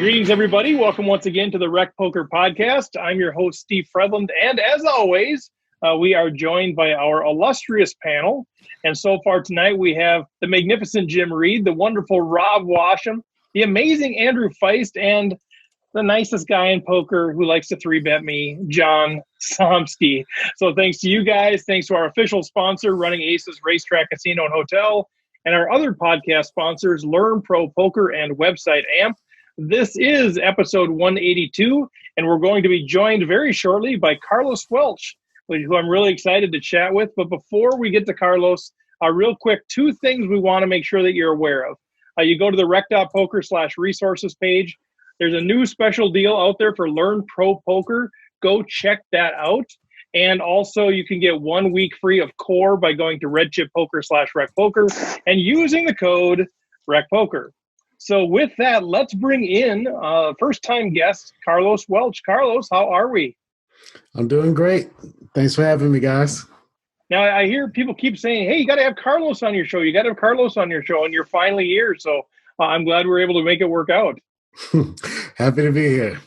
Greetings, everybody. Welcome once again to the RecPoker podcast. I'm your host, Steve Fredland, and as always, we are joined by our illustrious panel. And so far tonight, we have the magnificent Jim Reed, the wonderful Rob Washam, the amazing Andrew Feist, and the nicest guy in poker who likes to 3-bet me, John Somsky. So thanks to you guys. Thanks to our official sponsor, Running Aces Racetrack Casino and Hotel, and our other podcast sponsors, Learn Pro Poker and Website AMP. This is episode 182, and we're going to be joined very shortly by Carlos Welch, who I'm really excited to chat with. But before we get to Carlos, real quick, two things we want to make sure that you're aware of. You go to the rec.poker/resources page. There's a new special deal out there for Learn Pro Poker. Go check that out. And also, you can get 1 week free of Core by going to redchippoker/RecPoker and using the code RecPoker. So with that, let's bring in first-time guest, Carlos Welch. Carlos, how are we? I'm doing great. Thanks for having me, guys. Now, I hear people keep saying, hey, you got to have Carlos on your show. You got to have Carlos on your show, and you're finally here. So I'm glad we're able to make it work out. Happy to be here.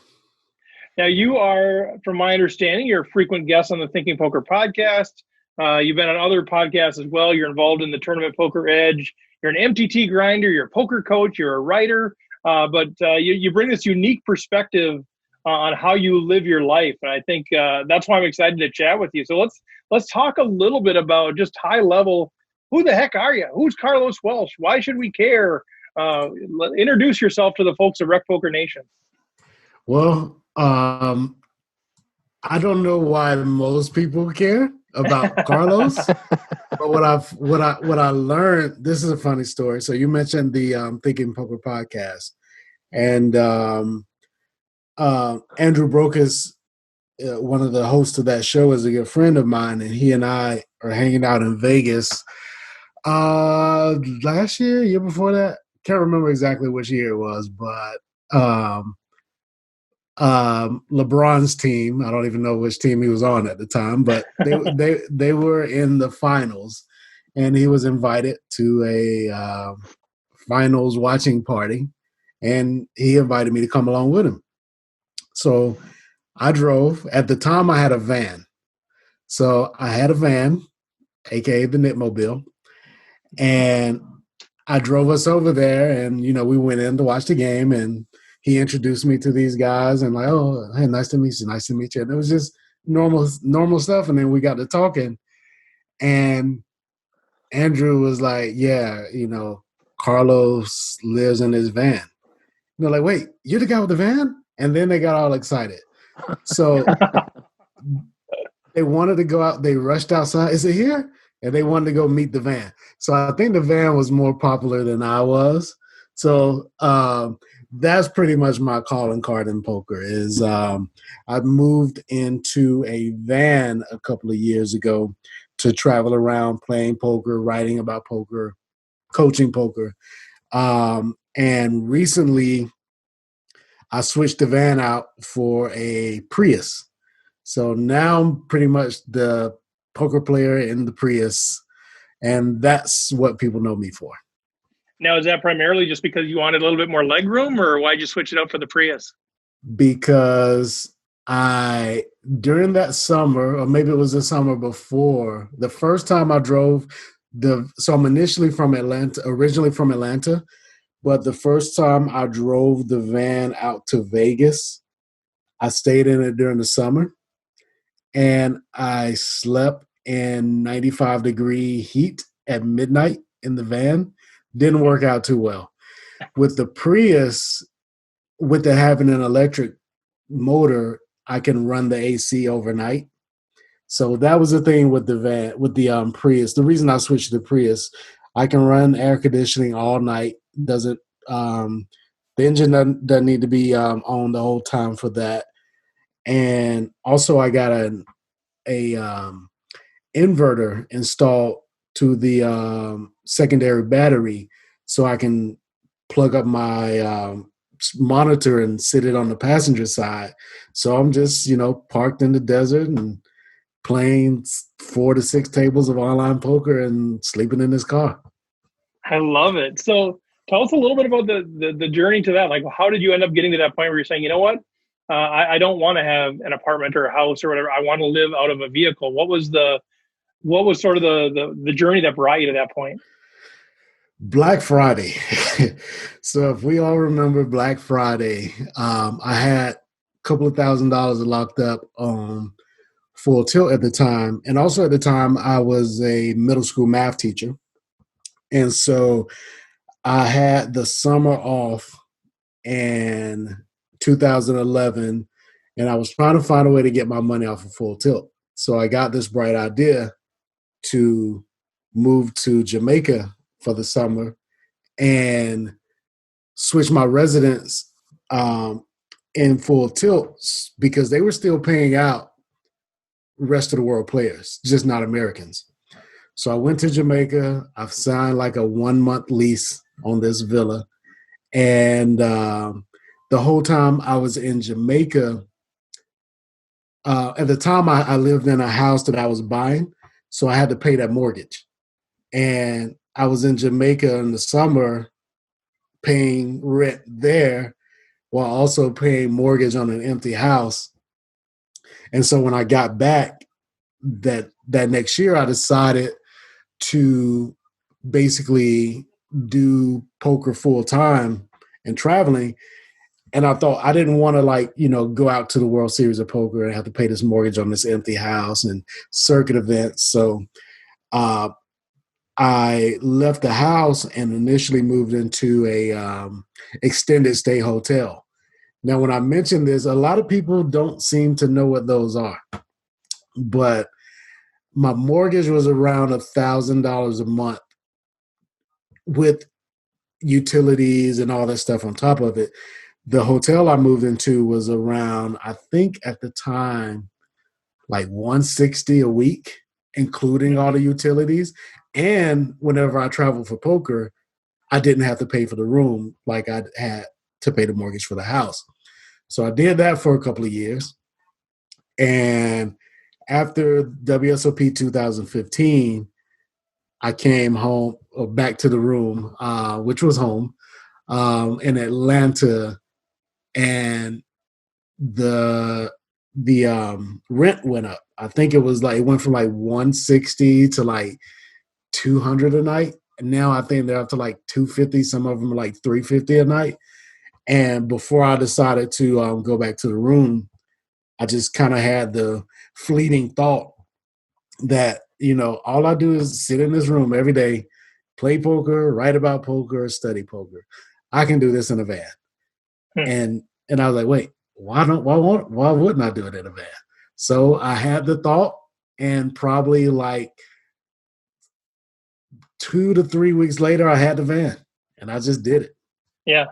Now, you are, from my understanding, you're a frequent guest on the Thinking Poker podcast. You've been on other podcasts as well. You're involved in the Tournament Poker Edge. You're an MTT grinder. You're a poker coach. You're a writer. But you bring this unique perspective on how you live your life. And I think that's why I'm excited to chat with you. So let's talk a little bit about just high level. Who the heck are you? Who's Carlos Welch? Why should we care? Introduce yourself to the folks of RecPoker Nation. Well, I don't know why most people care about Carlos, but what I learned. This is a funny story. So you mentioned the Thinking Poker podcast, and Andrew Brokus, one of the hosts of that show, is a good friend of mine, and he and I are hanging out in Vegas last year before that. Can't remember exactly which year it was, but LeBron's team, I don't even know which team he was on at the time, but they were in the finals, and he was invited to a finals watching party, and he invited me to come along with him. So I drove. At the time, I had a van. So I had a van, aka the Knitmobile, and I drove us over there, and we went in to watch the game, and he introduced me to these guys, and like, oh, hey, nice to meet you, nice to meet you. And it was just normal stuff. And then we got to talking, and Andrew was like, yeah, Carlos lives in his van. And they're like, wait, you're the guy with the van? And then they got all excited. So they wanted to go out. They rushed outside. Is it here? And they wanted to go meet the van. So I think the van was more popular than I was. So that's pretty much my calling card in poker is I moved into a van a couple of years ago to travel around playing poker, writing about poker, coaching poker. And recently I switched the van out for a Prius. So now I'm pretty much the poker player in the Prius, and that's what people know me for. Now, is that primarily just because you wanted a little bit more leg room, or why'd you switch it up for the Prius? Because during that summer, or maybe it was the summer before, the first time I drove so I'm originally from Atlanta, but the first time I drove the van out to Vegas, I stayed in it during the summer, and I slept in 95-degree heat at midnight in the van. Didn't work out too well. With the Prius, with it having an electric motor, I can run the AC overnight. So that was the thing with the van, with the Prius. The reason I switched to the Prius, I can run air conditioning all night. The engine doesn't need to be on the whole time for that. And also I got an inverter installed to the secondary battery, so I can plug up my monitor and sit it on the passenger side. So I'm just, parked in the desert and playing 4 to 6 tables of online poker and sleeping in this car. I love it. So Tell us a little bit about the journey to that. Like, how did you end up getting to that point where you're saying, you know what, I don't want to have an apartment or a house or whatever. I want to live out of a vehicle. What was sort of the journey that brought you to that point? Black Friday. So if we all remember Black Friday, I had a couple of $1,000s locked up on Full Tilt at the time. And also at the time, I was a middle school math teacher. And so I had the summer off in 2011, and I was trying to find a way to get my money off of Full Tilt. So I got this bright idea to move to Jamaica for the summer and switch my residence in Full Tilt because they were still paying out rest of the world players, just not Americans. So I went to Jamaica. I've signed like a 1-month lease on this villa. And the whole time I was in Jamaica, at the time I lived in a house that I was buying. So I had to pay that mortgage. And I was in Jamaica in the summer paying rent there while also paying mortgage on an empty house. And so when I got back that next year, I decided to basically do poker full time and traveling. And I thought I didn't want to go out to the World Series of Poker and have to pay this mortgage on this empty house and circuit events. So I left the house and initially moved into a extended stay hotel. Now, when I mention this, a lot of people don't seem to know what those are, but my mortgage was around $1,000 a month with utilities and all that stuff on top of it. The hotel I moved into was around, I think at the time, like $160 a week, including all the utilities. And whenever I traveled for poker, I didn't have to pay for the room like I had to pay the mortgage for the house. So I did that for a couple of years. And after WSOP 2015, I came home, back to the room, which was home, in Atlanta, and the rent went up. I think it went from like 160 to like 200 a night. And now I think they're up to like 250. Some of them are like 350 a night. And before I decided to go back to the room, I just kind of had the fleeting thought that, all I do is sit in this room every day, play poker, write about poker, study poker. I can do this in a van. And I was like, wait, why wouldn't I do it in a van? So I had the thought, and probably like 2 to 3 weeks later, I had the van, and I just did it. Yeah.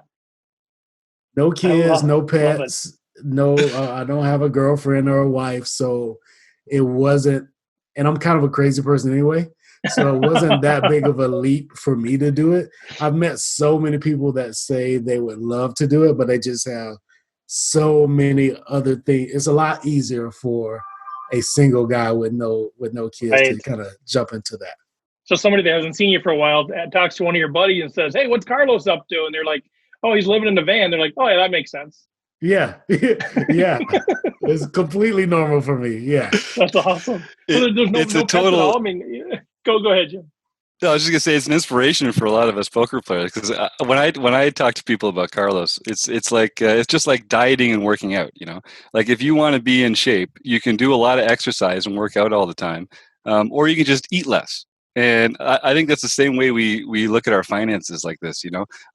No kids, no pets, no. I don't have a girlfriend or a wife, so it wasn't. And I'm kind of a crazy person anyway, so it wasn't that big of a leap for me to do it. I've met so many people that say they would love to do it, but they just have so many other things. It's a lot easier for a single guy with no kids to kind of jump into that. So somebody that hasn't seen you for a while talks to one of your buddies and says, "Hey, what's Carlos up to?" And they're like, "Oh, he's living in the van." They're like, "Oh, yeah, that makes sense." Yeah. Yeah. It's completely normal for me. Yeah. That's awesome. So there's no pets at all? I mean, go ahead, Jim. No, I was just gonna say it's an inspiration for a lot of us poker players because when I talk to people about Carlos, it's just like dieting and working out. Like if you want to be in shape, you can do a lot of exercise and work out all the time, or you can just eat less. And I think that's the same way we look at our finances like this.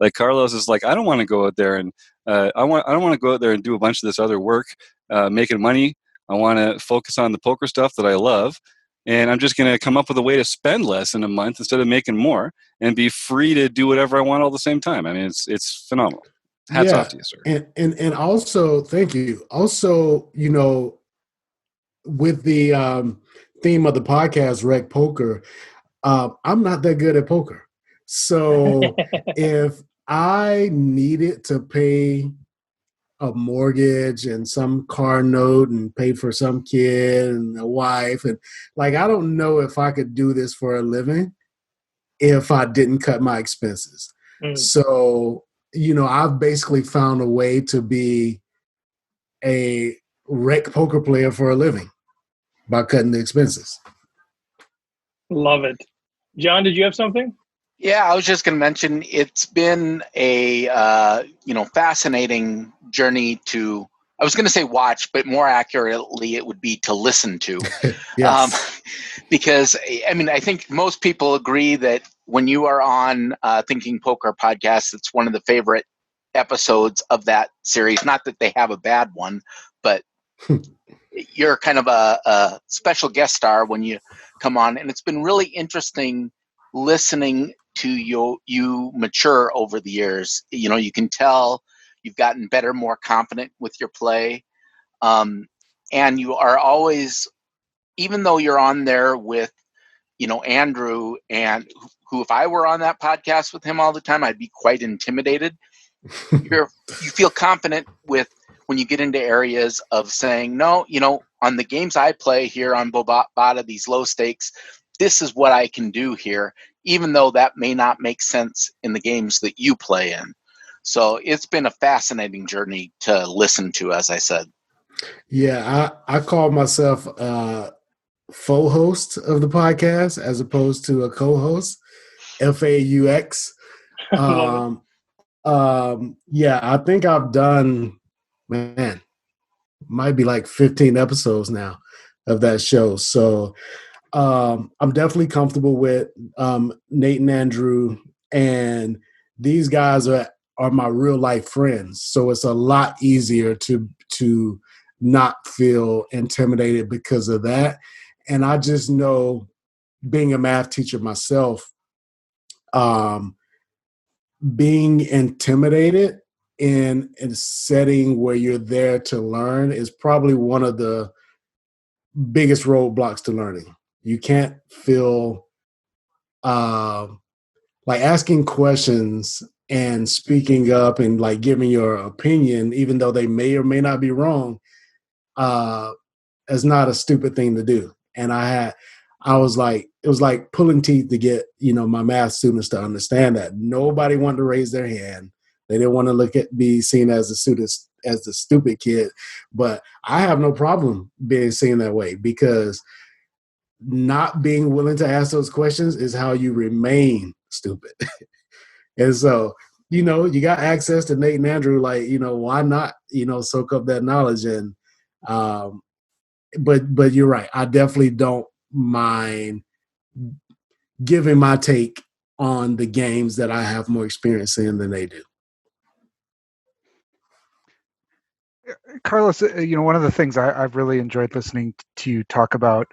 Like Carlos is like, I don't want to go out there and I don't want to go out there and do a bunch of this other work, making money. I want to focus on the poker stuff that I love. And I'm just going to come up with a way to spend less in a month instead of making more and be free to do whatever I want all the same time. I mean, it's phenomenal. Hats off to you, sir. And also, thank you. Also, with the theme of the podcast, RecPoker, I'm not that good at poker. So if I needed to pay a mortgage and some car note and pay for some kid and a wife, and I don't know if I could do this for a living if I didn't cut my expenses. Mm. So, I've basically found a way to be a rec poker player for a living by cutting the expenses. Love it. John, did you have something? Yeah, I was just going to mention it's been a fascinating journey to. I was going to say watch, but more accurately, it would be to listen to. Yes. Because I think most people agree that when you are on Thinking Poker podcast, it's one of the favorite episodes of that series. Not that they have a bad one, but you're kind of a special guest star when you come on, and it's been really interesting listening to you mature over the years. You can tell you've gotten better, more confident with your play, and you are always, even though you're on there with Andrew, and who if I were on that podcast with him all the time, I'd be quite intimidated. You feel confident with when you get into areas of saying, no, on the games I play here on Bovada, these low stakes, this is what I can do here, even though that may not make sense in the games that you play in. So it's been a fascinating journey to listen to, as I said. Yeah, I call myself faux host of the podcast as opposed to a co-host. FAUX. Yeah, I think I've done, might be like 15 episodes now of that show. So I'm definitely comfortable with Nate and Andrew, and these guys are my real life friends. So it's a lot easier to not feel intimidated because of that. And I just know, being a math teacher myself, being intimidated in a setting where you're there to learn is probably one of the biggest roadblocks to learning. You can't feel like asking questions and speaking up and like giving your opinion, even though they may or may not be wrong, is not a stupid thing to do. And it was like pulling teeth to get, my math students to understand that. Nobody wanted to raise their hand. They didn't want to be seen as the stupid kid. But I have no problem being seen that way, because not being willing to ask those questions is how you remain stupid. And so, you got access to Nate and Andrew, like, why not, soak up that knowledge? And, but you're right. I definitely don't mind giving my take on the games that I have more experience in than they do. Carlos, one of the things I've really enjoyed listening to you talk about,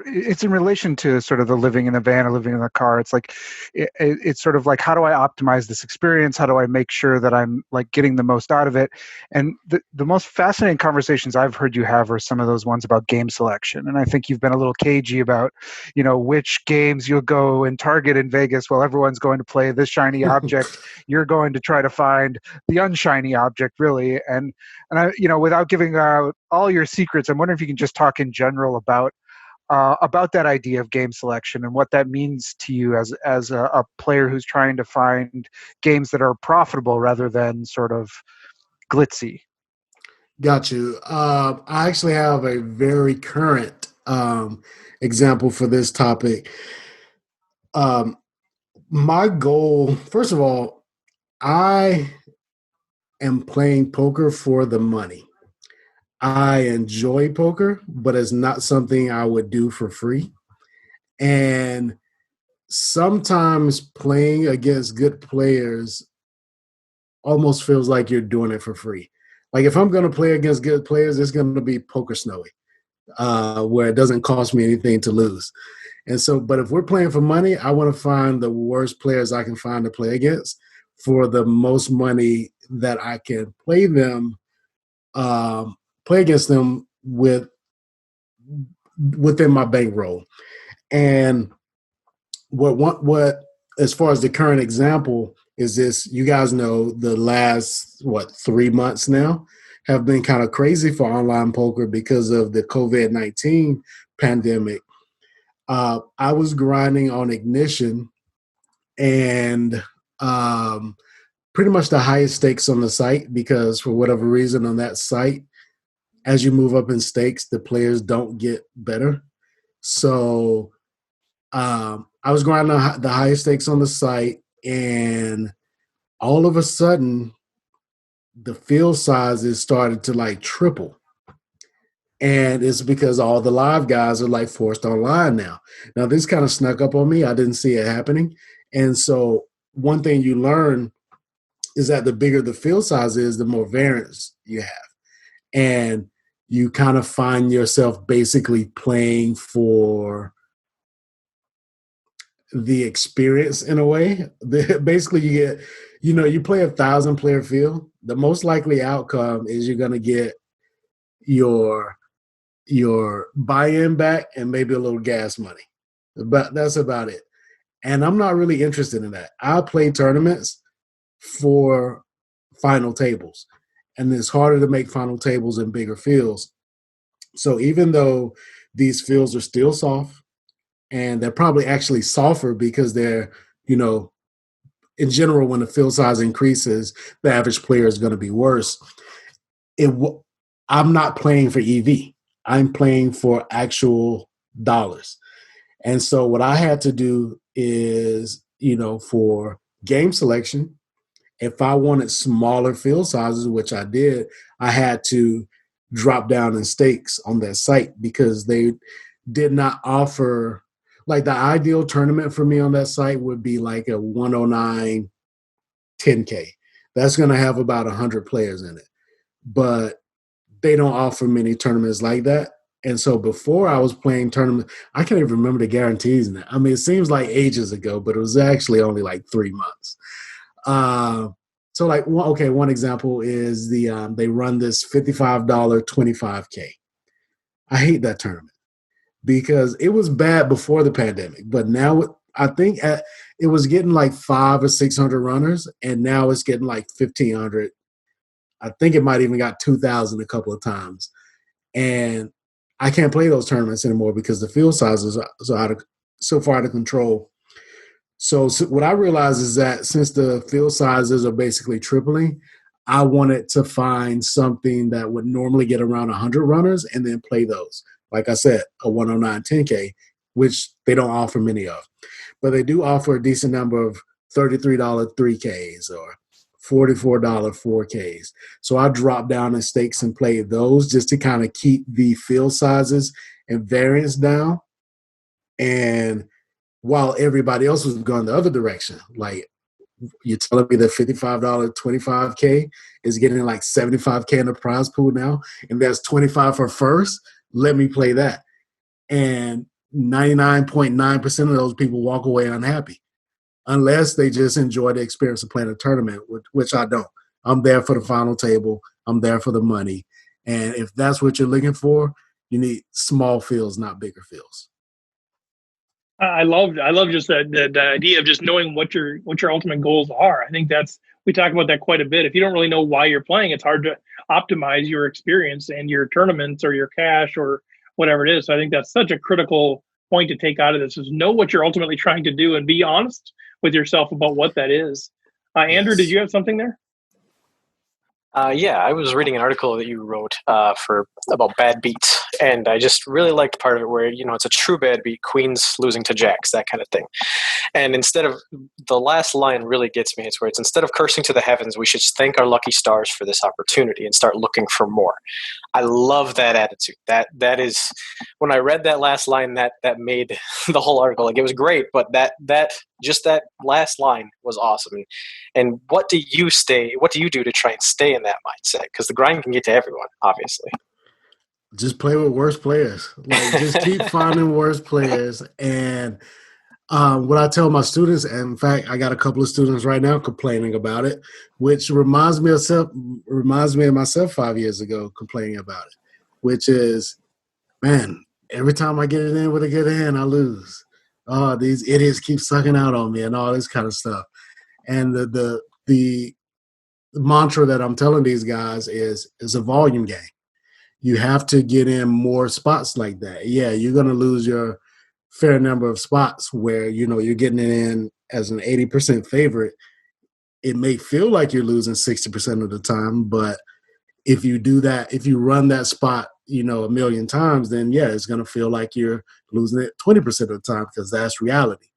it's in relation to sort of the living in the van or living in the car. It's like, it's sort of like, how do I optimize this experience? How do I make sure that I'm like getting the most out of it? And the most fascinating conversations I've heard you have are some of those ones about game selection. And I think you've been a little cagey about, which games you'll go and target in Vegas while everyone's going to play this shiny object. You're going to try to find the unshiny object, really. And I, without giving out all your secrets, I'm wondering if you can just talk in general about that idea of game selection and what that means to you as a player who's trying to find games that are profitable rather than sort of glitzy. Got you. I actually have a very current example for this topic. My goal, first of all, I am playing poker for the money. I enjoy poker, but it's not something I would do for free. And sometimes playing against good players almost feels like you're doing it for free. Like, if I'm going to play against good players, it's going to be poker snowy, where it doesn't cost me anything to lose. And so, but if we're playing for money, I want to find the worst players I can find to play against for the most money that I can play against them within my bankroll. And what as far as the current example is this, you guys know the last 3 months now have been kind of crazy for online poker because of the COVID-19 pandemic. I was grinding on Ignition, and pretty much the highest stakes on the site, because for whatever reason on that site, as you move up in stakes, the players don't get better. So I was grinding the highest stakes on the site, and all of a sudden, the field sizes started to like triple. And it's because all the live guys are like forced online now. Now, this kind of snuck up on me. I didn't see it happening. And so one thing you learn is that the bigger the field size is, the more variance you have. And you kind of find yourself basically playing for the experience in a way. Basically, you get, you play 1,000 player field. The most likely outcome is you're going to get your buy-in back and maybe a little gas money. But that's about it. And I'm not really interested in that. I play tournaments for final tables. And it's harder to make final tables in bigger fields. So even though these fields are still soft, and they're probably actually softer because they're, in general, when the field size increases, the average player is going to be worse. I'm not playing for EV. I'm playing for actual dollars. And so what I had to do is, for game selection, if I wanted smaller field sizes, which I did, I had to drop down in stakes on that site, because they did not offer, like, the ideal tournament for me on that site would be like a 109 10K. That's going to have about 100 players in it. But they don't offer many tournaments like that. And so before I was playing tournaments, I can't even remember the guarantees in that. I mean, it seems like ages ago, but it was actually only like 3 months. So like, one example is they run this $55 25K. I hate that tournament because it was bad before the pandemic, but now I think it was getting like 500 or 600 runners, and now it's getting like 1,500. I think it might even got 2,000 a couple of times. And I can't play those tournaments anymore because the field sizes are so far out of control. So what I realized is that since the field sizes are basically tripling, I wanted to find something that would normally get around 100 runners and then play those. Like I said, a 109 10K, which they don't offer many of. But they do offer a decent number of $33 3Ks or $44 4Ks. So I dropped down in stakes and played those just to kind of keep the field sizes and variance down. And while everybody else was going the other direction, like, you're telling me that $55 25K is getting like 75K in the prize pool now, and there's 25 for first, let me play that. And 99.9% of those people walk away unhappy, unless they just enjoy the experience of playing a tournament, which I don't. I'm there for the final table. I'm there for the money. And if that's what you're looking for, you need small fields, not bigger fields. I love just the idea of just knowing what your ultimate goals are. I think we talk about that quite a bit. If you don't really know why you're playing, it's hard to optimize your experience and your tournaments or your cash or whatever it is. So I think that's such a critical point to take out of this, is know what you're ultimately trying to do and be honest with yourself about what that is. Andrew, Yes. Did you have something there? Yeah, I was reading an article that you wrote about bad beats, and I just really liked part of it where, it's a true bad beat, queens losing to jacks, that kind of thing. And instead of, the last line really gets me, it's where it's, instead of cursing to the heavens, we should thank our lucky stars for this opportunity and start looking for more. I love that attitude. That is, when I read that last line, that made the whole article, like, it was great, but that last line was awesome. And what do you do to try and stay in that mindset? Because the grind can get to everyone, obviously. Just play with worse players. Like, just keep finding worse players. And what I tell my students, and in fact, I got a couple of students right now complaining about it, which reminds me of myself 5 years ago complaining about it, which is, man, every time I get it in with a good hand, I lose. Oh, these idiots keep sucking out on me and all this kind of stuff. And the mantra that I'm telling these guys is a volume game. You have to get in more spots like that. Yeah, you're going to lose your fair number of spots where, you're getting it in as an 80% favorite it may feel like you're losing 60% of the time, but if you do that, if you run that spot, a million times, then yeah, it's going to feel like you're losing it 20% of the time, because that's reality.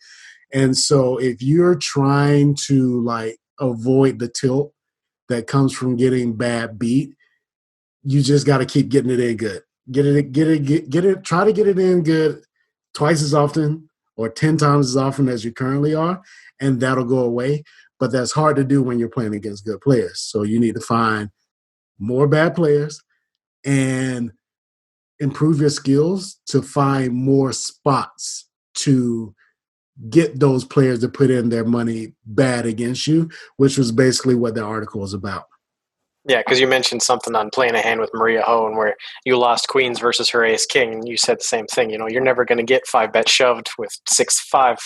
And so if you're trying to like avoid the tilt that comes from getting bad beat, you just got to keep getting it in good. Get it, try to get it in good twice as often or 10 times as often as you currently are, and that'll go away. But that's hard to do when you're playing against good players. So you need to find more bad players and improve your skills to find more spots to get those players to put in their money bad against you, which was basically what the article was about. Yeah, because you mentioned something on playing a hand with Maria Hone where you lost queens versus her ace king, and you said the same thing. You're never going to get 5-bet shoved with 6-5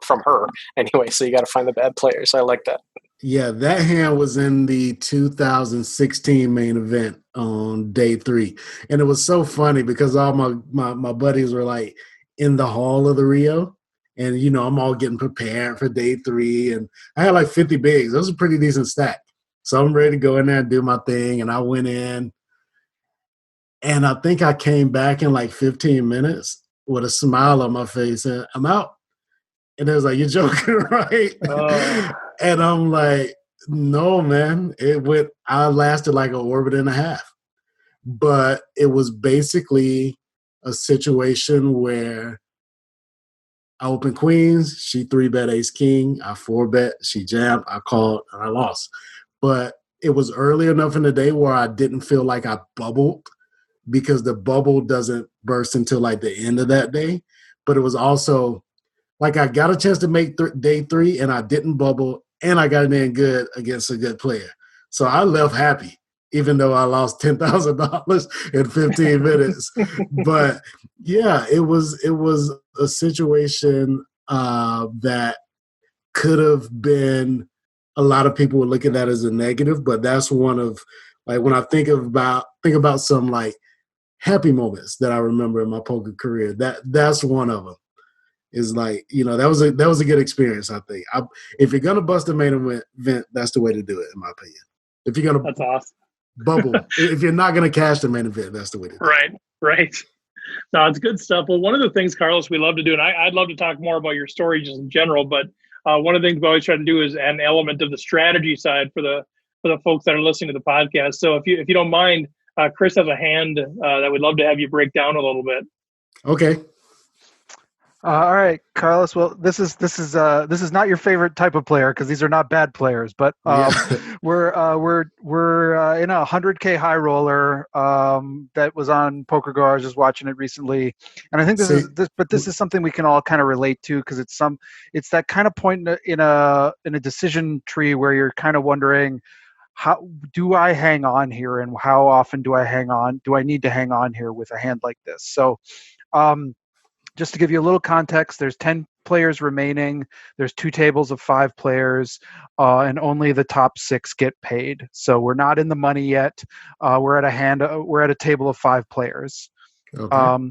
from her anyway, so you got to find the bad players. I like that. Yeah, that hand was in the 2016 main event on day 3. And it was so funny because all my buddies were like in the hall of the Rio. And, I'm all getting prepared for day 3. And I had like 50 bigs. That was a pretty decent stack. So I'm ready to go in there and do my thing. And I went in. And I think I came back in like 15 minutes with a smile on my face. And I'm out. And it was like, you're joking, right? And I'm like, no, man. I lasted like an orbit and a half. But it was basically a situation where I opened queens, she 3-bet ace king, I 4-bet, she jammed, I called, and I lost. But it was early enough in the day where I didn't feel like I bubbled, because the bubble doesn't burst until like the end of that day. But it was also like I got a chance to make day 3 and I didn't bubble, and I got it in good against a good player. So I left happy, even though I lost $10,000 in 15 minutes. But yeah, it was a situation that could have been, a lot of people would look at that as a negative, but that's one of, like, when I think about some like happy moments that I remember in my poker career, that's one of them. Is like, that was a good experience, I think. If you're gonna bust a main event, that's the way to do it, in my opinion. If you're gonna That's awesome. bubble, if you're not gonna cash the main event, that's the way to do it. Right. No, it's good stuff. Well, one of the things, Carlos, we love to do, and I'd love to talk more about your story just in general, but one of the things we always try to do is an element of the strategy side for the folks that are listening to the podcast. So if you don't mind, Chris has a hand that we'd love to have you break down a little bit. Okay. All right, Carlos. Well, this is not your favorite type of player, because these are not bad players. But we're in a 100K high roller that was on Poker Go. I was just watching it recently, and I think this is something we can all kind of relate to, because it's that kind of point in a decision tree where you're kind of wondering, how do I hang on here, and how often do I hang on? Do I need to hang on here with a hand like this? So. Just to give you a little context, there's 10 players remaining. There's 2 tables of 5 players, and only the top 6 get paid. So we're not in the money yet. We're at a table of 5 players. Okay.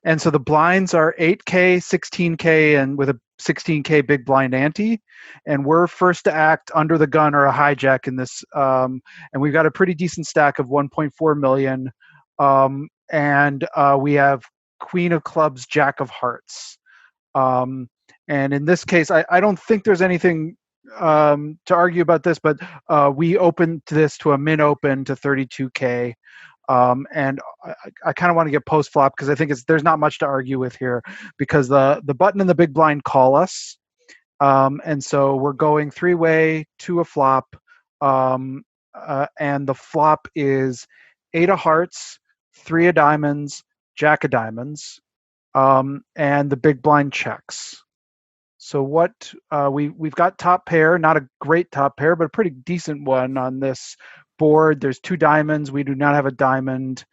And so the blinds are 8K, 16K, and with a 16K big blind ante. And we're first to act under the gun or a hijack in this. And we've got a pretty decent stack of 1.4 million. And we have Queen of Clubs, Jack of Hearts. And in this case, I don't think there's anything to argue about this, but we opened this to a min open to 32K. And I kind of want to get post flop, because I think there's not much to argue with here, because the button and the big blind call us. And so we're going 3-way to a flop. And the flop is 8 of hearts, 3 of diamonds, Jack of diamonds, and the big blind checks. So what we've got top pair, not a great top pair, but a pretty decent one on this board. There's 2 diamonds. We do not have a diamond.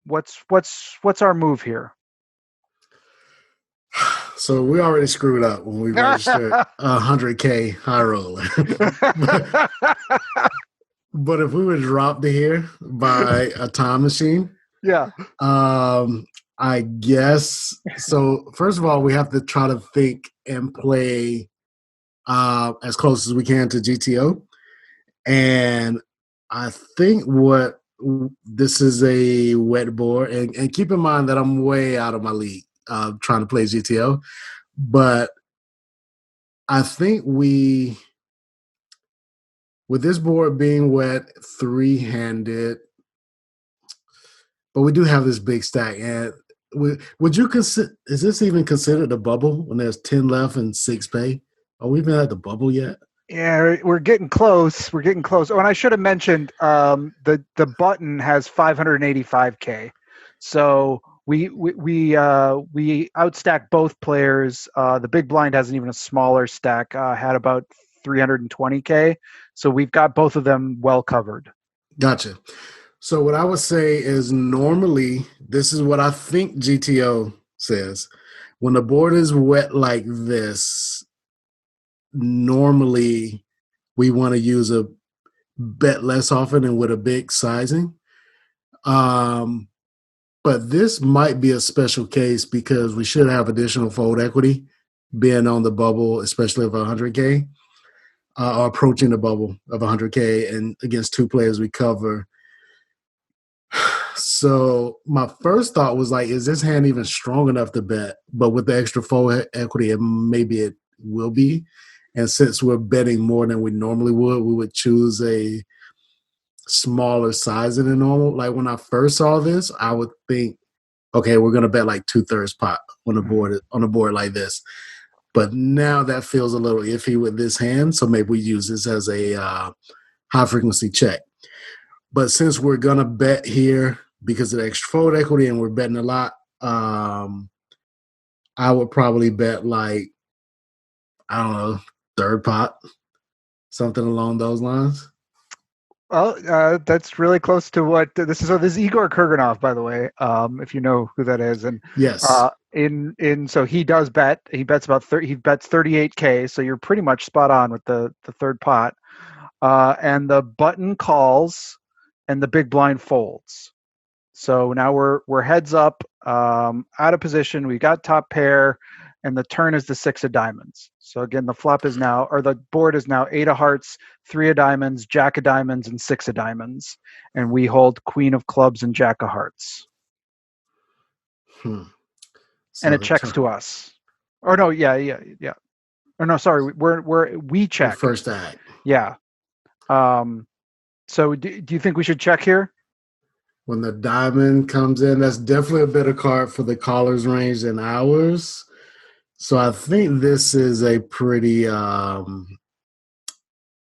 What's our move here? So we already screwed up when we registered 100K high roller. But if we were dropped here by a time machine, yeah. I guess so. First of all, we have to try to think and play as close as we can to GTO. And I think this is a wet board, and keep in mind that I'm way out of my league trying to play GTO, but I think with this board being wet, three-handed, but we do have this big stack. And would you consider? Is this even considered a bubble when there's 10 left and 6 pay? Are we even at the bubble yet? Yeah, we're getting close. We're getting close. Oh, and I should have mentioned the button has 585K, so we outstack both players. The big blind has an even a smaller stack, had about 320K, so we've got both of them well covered. Gotcha. So what I would say is normally this is what I think GTO says. When the board is wet like this, normally we want to use a bet less often and with a big sizing. But this might be a special case because we should have additional fold equity being on the bubble, especially of 100K, or approaching the bubble of 100K, and against two players we cover. So my first thought was like, is this hand even strong enough to bet? But with the extra fold equity, maybe it will be. And since we're betting more than we normally would, we would choose a smaller size than normal. Like when I first saw this, I would think, okay, we're gonna bet like 2/3 pot on a board like this. But now that feels a little iffy with this hand, so maybe we use this as a high frequency check. But since we're gonna bet here because of the extra fold equity and we're betting a lot, I would probably bet like, I don't know, third pot, something along those lines. Well, that's really close to what this is. So this is Igor Kurganov, by the way, if you know who that is. And yes, so he does bet. He bets he bets 38K. So you're pretty much spot on with the third pot. And the button calls, and the big blind folds. So now we're heads up, out of position. We got top pair, and the turn is the 6 of diamonds. So again, the board is now 8 of hearts, 3 of diamonds, jack of diamonds, and 6 of diamonds, and we hold queen of clubs and jack of hearts. So and it checks to us. Or no, yeah. Or no, sorry, we check the first act. Yeah. So do you think we should check here? When the diamond comes in, that's definitely a better card for the caller's range than ours. So I think this is a pretty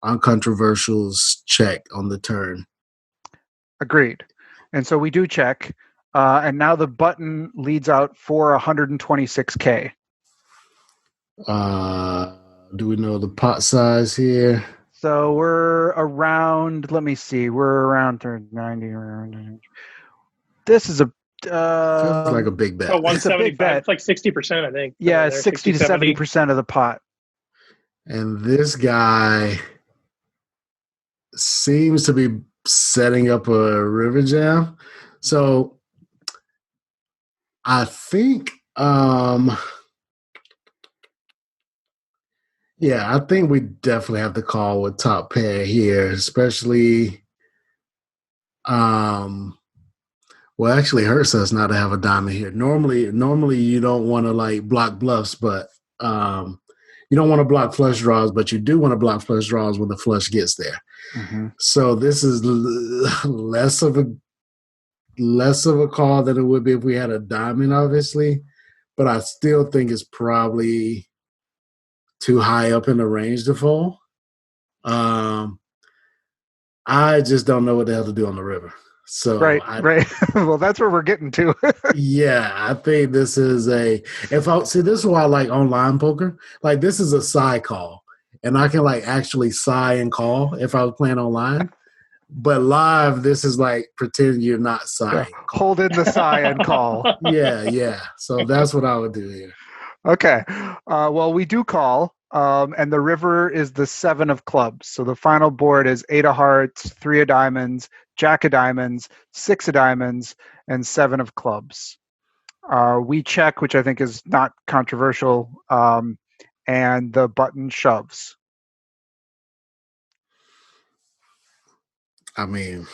uncontroversial check on the turn. Agreed. And so we do check. And now the button leads out for 126K. Do we know the pot size here? So we're around, let me see, we're around 90. This is feels like a big bet. Oh, 175. It's like 60%, I think. Yeah, it's 60 to 70% of the pot. And this guy seems to be setting up a river jam. So I think I think we definitely have to call with top pair here, especially well, it actually hurts us not to have a diamond here. Normally you don't want to like block bluffs, but you don't want to block flush draws, but you do want to block flush draws when the flush gets there. Mm-hmm. So this is less of a call than it would be if we had a diamond, obviously, but I still think it's probably too high up in the range to fold. I just don't know what the hell to do on the river. So right. Well, that's where we're getting to. Yeah, I think this is this is why I like online poker. Like this is a sigh call, and I can like actually sigh and call if I was playing online. But live, this is like pretend you're not sighing. Yeah. Hold in the sigh and call. Yeah. So that's what I would do here. Okay. Well, we do call, and the river is the 7 of clubs. So the final board is 8 of hearts, 3 of diamonds, jack of diamonds, 6 of diamonds, and 7 of clubs. We check, which I think is not controversial, and the button shoves. I mean,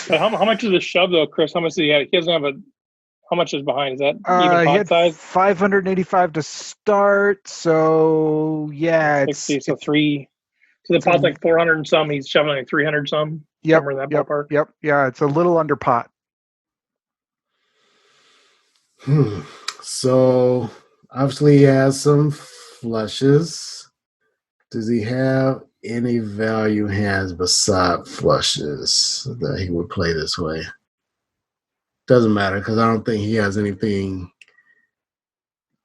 But how much is the shove though, Chris? How much does he have? He doesn't have a. How much is behind? Is that even he pot had size? 585 to start, so yeah, 60, so three. So the pot's like 400 and some. He's shoving like 300 some. Somewhere in that ballpark. Yep. Yeah, it's a little under pot. So obviously he has some flushes. Does he have any value hands beside flushes that he would play this way? Doesn't matter because I don't think he has anything.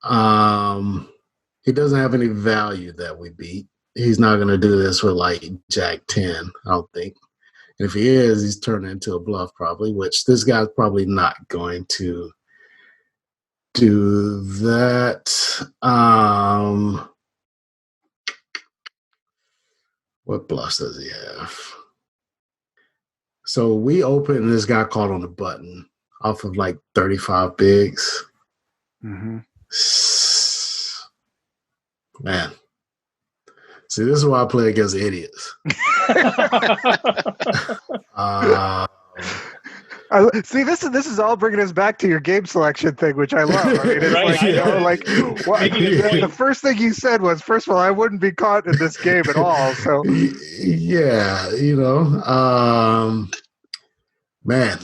He doesn't have any value that we beat. He's not going to do this with like Jack 10, I don't think. And if he is, he's turning into a bluff probably, which this guy's probably not going to do that. What bluffs does he have? So we open and this guy called on the button off of like 35 bigs. Mm-hmm. Man. See, this is why I play against idiots. See, this is all bringing us back to your game selection thing, which I love. I mean, it's right, the first thing you said was, first of all, I wouldn't be caught in this game at all. So, yeah, man,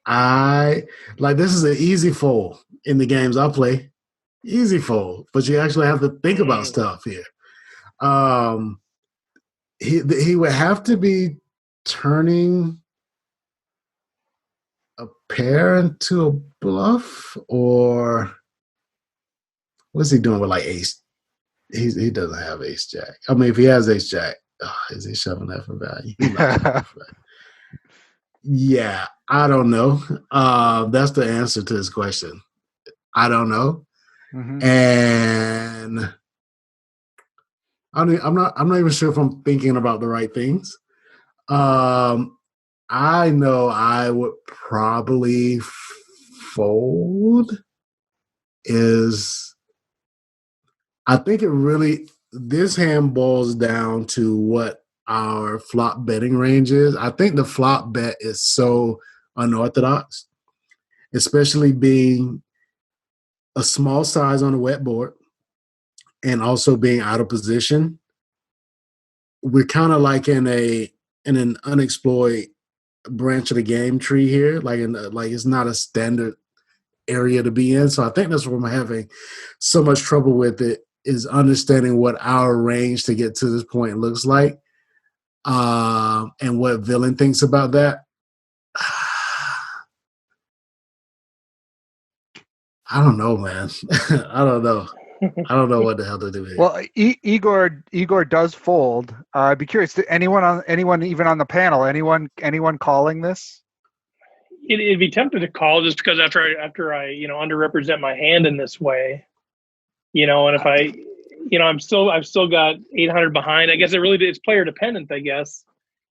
I like this is an easy fold in the games I play. Easy fold, but you actually have to think about stuff here. He would have to be turning a pair into a bluff, or what's he doing with like ace? He doesn't have ace jack. I mean, if he has ace jack, is he shoving that for value? Yeah, I don't know. That's the answer to this question. I don't know, and I'm not even sure if I'm thinking about the right things. I know I would probably fold. I think this hand boils down to what our flop betting range is. I think the flop bet is so unorthodox, especially being a small size on a wet board and also being out of position. We're kind of like in an unexplored branch of the game tree here, like it's not a standard area to be in. So I think that's what I'm having so much trouble with it, is understanding what our range to get to this point looks like, and what Villain thinks about that. I don't know, man. I don't know. I don't know what the hell to do here. Well, Igor does fold. I'd be curious. Anyone even on the panel? Anyone calling this? It'd be tempted to call just because after I underrepresent my hand in this way, and if I've still got 800 behind. I guess it's player dependent. I guess,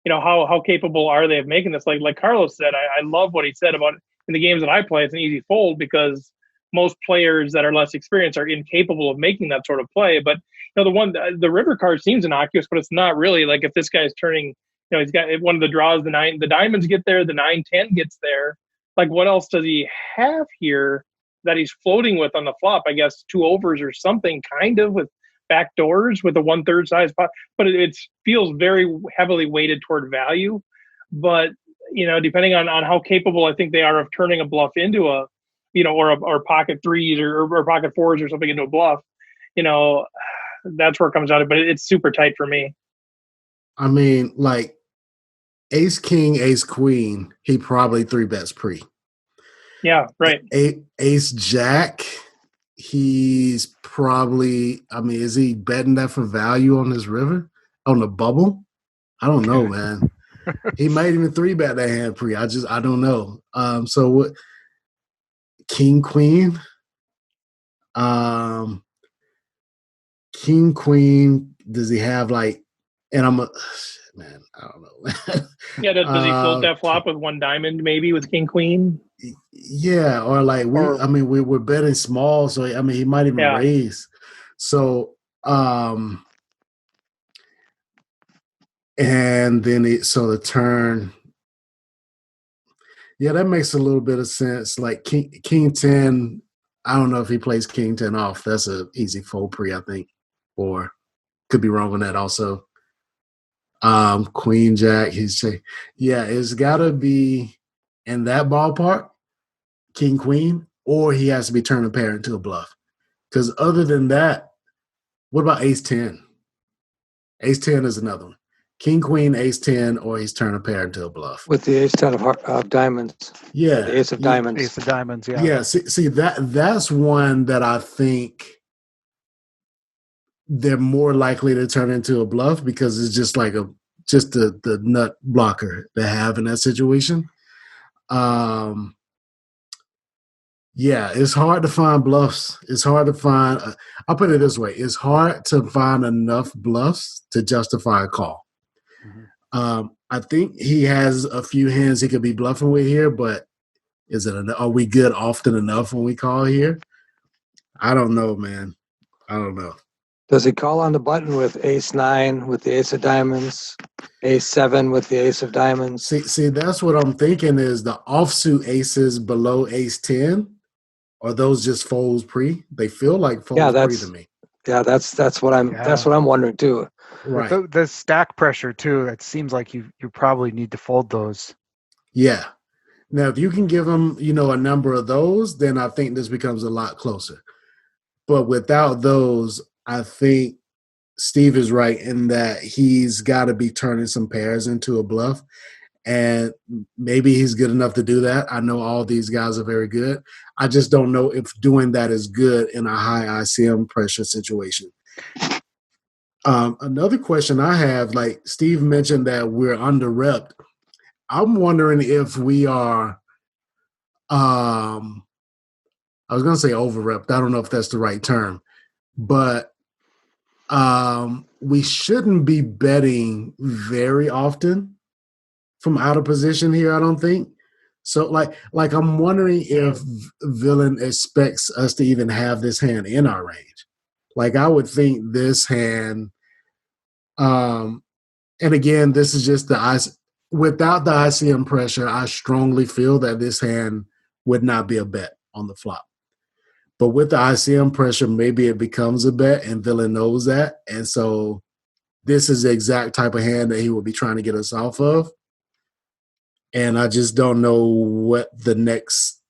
how capable are they of making this? Like Carlos said, I love what he said about in the games that I play. It's an easy fold because most players that are less experienced are incapable of making that sort of play. But the river card seems innocuous, but it's not really. Like if this guy's turning, he's got one of the draws, the diamonds get there, the 9-10 gets there. Like what else does he have here that he's floating with on the flop? I guess 2 overs or something, kind of, with back doors with a 1/3 size pot. But it feels very heavily weighted toward value. But depending on how capable I think they are of turning a bluff into a or pocket threes or pocket fours or something into a bluff, that's where it comes out of. But it's super tight for me. I mean, like ace king, ace queen, he probably 3-bets pre. Yeah, right. Ace jack, he's probably. I mean, is he betting that for value on this river on the bubble? I don't know, man. He might even 3-bet that hand pre. I don't know. So what? King queen, king queen. Does he have like? And man, I don't know. Yeah, does he fold that flop with one diamond, maybe with king queen? Yeah, or like we were betting small, so I mean he might even raise. So and then so the turn. Yeah, that makes a little bit of sense. Like King 10, I don't know if he plays King 10 off. That's an easy fold pre, I think. Or could be wrong on that also. Queen Jack, it's gotta be in that ballpark, King Queen, or he has to be turning pair into a bluff. Because other than that, what about Ace 10? Ace 10 is another one. King Queen, Ace 10, or he's turning pair into a bluff. With the Ace 10 of diamonds. Yeah. The Ace of diamonds. Ace of diamonds, yeah. Yeah, see that's one that I think they're more likely to turn into a bluff because it's just like the nut blocker they have in that situation. Yeah, it's hard to find bluffs. It's hard to find. I'll put it this way: it's hard to find enough bluffs to justify a call. Mm-hmm. I think he has a few hands he could be bluffing with here, but are we good often enough when we call here? I don't know, man. I don't know. Does he call on the button with Ace 9 with the Ace of diamonds, Ace 7 with the Ace of diamonds? See, that's what I'm thinking is the offsuit aces below Ace 10. Are those just folds pre? They feel like folds pre to me. Yeah, that's what I'm wondering too. Right. With the stack pressure too, it seems like you probably need to fold those. Yeah. Now, if you can give them, a number of those, then I think this becomes a lot closer. But without those, I think Steve is right in that he's got to be turning some pairs into a bluff. And maybe he's good enough to do that. I know all these guys are very good. I just don't know if doing that is good in a high ICM pressure situation. Another question I have, like Steve mentioned that we're under-repped. I'm wondering if we are, I was going to say over-repped. I don't know if that's the right term. But we shouldn't be betting very often from out of position here, I don't think. So, like I'm wondering if Villain expects us to even have this hand in our range. Like I would think this hand, and again, this is just without the ICM pressure, I strongly feel that this hand would not be a bet on the flop. But with the ICM pressure, maybe it becomes a bet, and Villain knows that. And so this is the exact type of hand that he will be trying to get us off of. And I just don't know what the next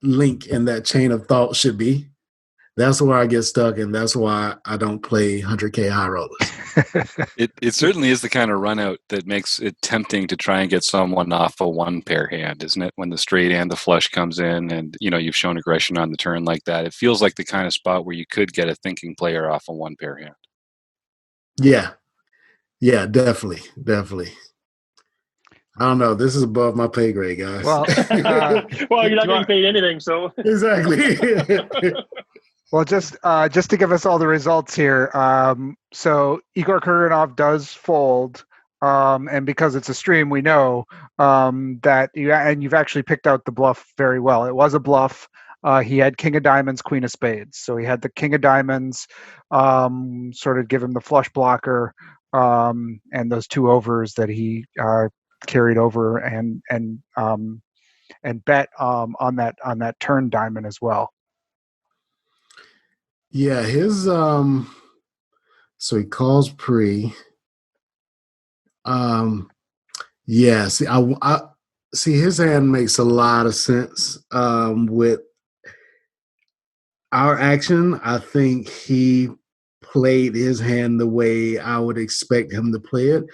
link in that chain of thought should be. That's where I get stuck, and that's why I don't play 100K high rollers. It certainly is the kind of run out that makes it tempting to try and get someone off a one pair hand, isn't it? When the straight and the flush comes in and, you've shown aggression on the turn like that, it feels like the kind of spot where you could get a thinking player off a one pair hand. Yeah. Yeah, definitely. I don't know. This is above my pay grade, guys. Well, you're not getting paid anything, so. Exactly. Well, just to give us all the results here. So Igor Kurganov does fold, and because it's a stream, we know that you've actually picked out the bluff very well. It was a bluff. He had King of Diamonds, Queen of Spades. So he had the King of Diamonds, sort of give him the flush blocker, and those two overs that he carried over and bet on that turn diamond as well. Yeah, his so he calls pre. Yeah, see, I see his hand makes a lot of sense. With our action, I think he played his hand the way I would expect him to play it.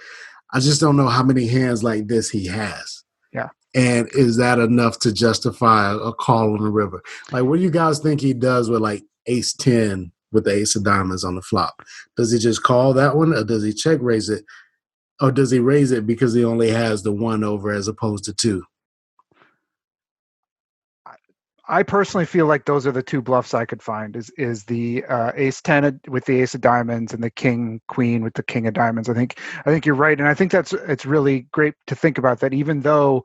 I just don't know how many hands like this he has. Yeah. And is that enough to justify a call on the river? Like, what do you guys think he does with like Ace 10 with the Ace of Diamonds on the flop? Does he just call that one, or does he check raise it? Or does he raise it because he only has the one over as opposed to two? I personally feel like those are the two bluffs I could find is the ace 10 with the ace of diamonds and the king queen with the king of diamonds. I think you're right, and I think it's really great to think about that. Even though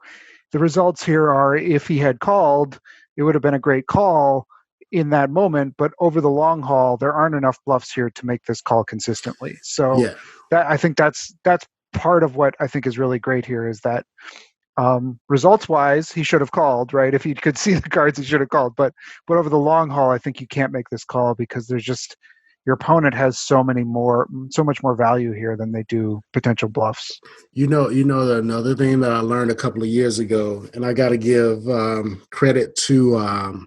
the results here are, if he had called, it would have been a great call in that moment, but over the long haul, there aren't enough bluffs here to make this call consistently. So Yeah. that I think that's part of what I think is really great here is that results wise, he should have called, right? If he could see the cards, he should have called. But over the long haul, I think you can't make this call because there's just your opponent has so much more value here than they do potential bluffs. You know, another thing that I learned a couple of years ago, and I got to give credit to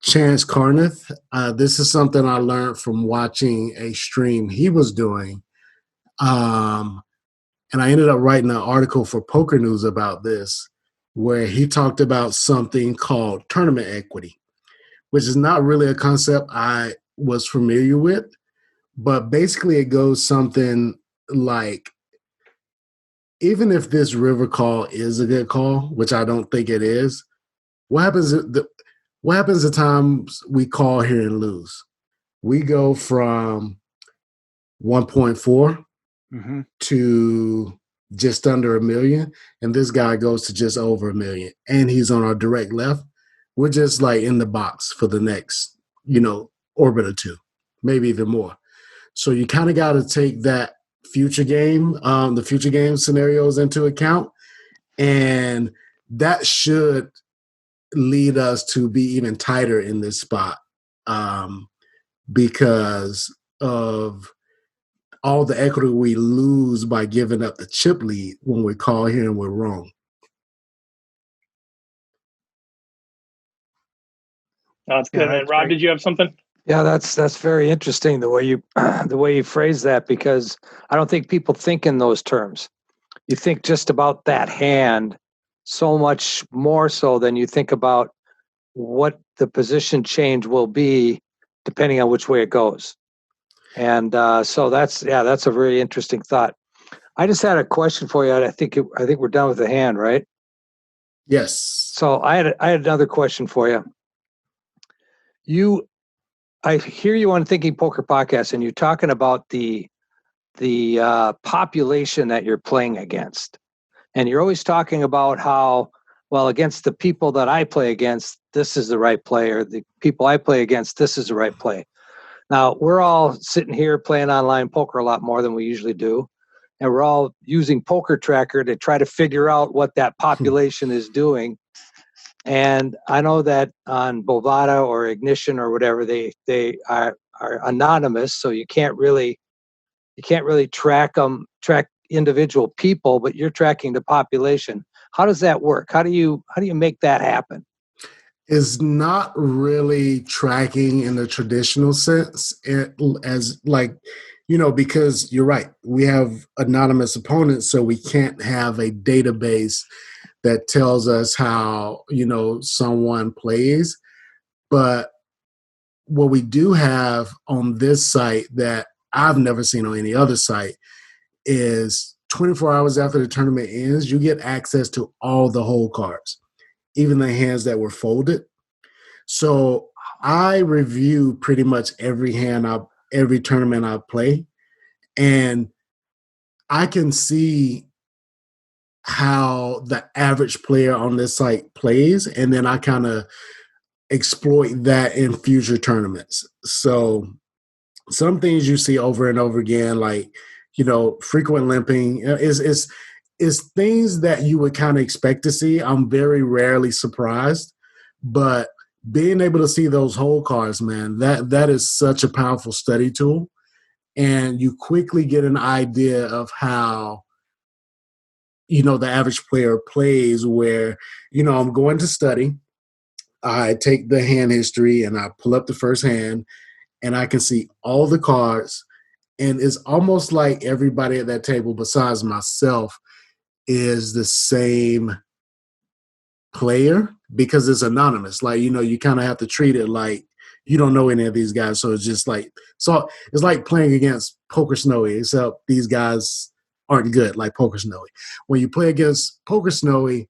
Chance Carneth. This is something I learned from watching a stream he was doing. And I ended up writing an article for Poker News about this, where he talked about something called tournament equity, which is not really a concept I was familiar with. But basically, it goes something like, even if this river call is a good call, which I don't think it is, what happens the times we call here and lose? We go from 1.4 to just under $1 million, and this guy goes to just over $1 million, and he's on our direct left. We're just like in the box for the next, orbit or two, maybe even more. So you kind of got to take that the future game scenarios into account, and that should lead us to be even tighter in this spot because of all the equity we lose by giving up the chip lead when we call here and we're wrong. That's good. Yeah, And Rob, did you have something? Yeah, that's very interesting the way you phrase that, because I don't think people think in those terms. You think just about that hand so much more so than you think about what the position change will be depending on which way it goes. And so that's a very interesting thought. I just had a question for you. I think we're done with the hand, right? Yes. So I had another question for you. I hear you on Thinking Poker podcast, and you're talking about the population that you're playing against, and you're always talking about how, well, against the people that I play against, this is the right play, or the people I play against, this is the right play. Now, we're all sitting here playing online poker a lot more than we usually do, and we're all using Poker Tracker to try to figure out what that population is doing. And I know that on Bovada or Ignition or whatever, they are anonymous, so you can't really track individual people, but you're tracking the population. How does that work? How do you make that happen? Is not really tracking in the traditional sense, as because you're right, we have anonymous opponents, so we can't have a database that tells us how someone plays. But what we do have on this site that I've never seen on any other site is 24 hours after the tournament ends, you get access to all the hole cards, even the hands that were folded. So I review pretty much every tournament I play, and I can see how the average player on this site plays, and then I kind of exploit that in future tournaments. So some things you see over and over again, like, frequent limping is things that you would kind of expect to see. I'm very rarely surprised, but being able to see those whole cards, man, that is such a powerful study tool. And you quickly get an idea of how, the average player plays, where, I'm going to study. I take the hand history and I pull up the first hand, and I can see all the cards. And it's almost like everybody at that table besides myself is the same player, because it's anonymous. Like, you kind of have to treat it like you don't know any of these guys. So it's just like, so it's like playing against Poker Snowy, except these guys aren't good like Poker Snowy. When you play against Poker Snowy,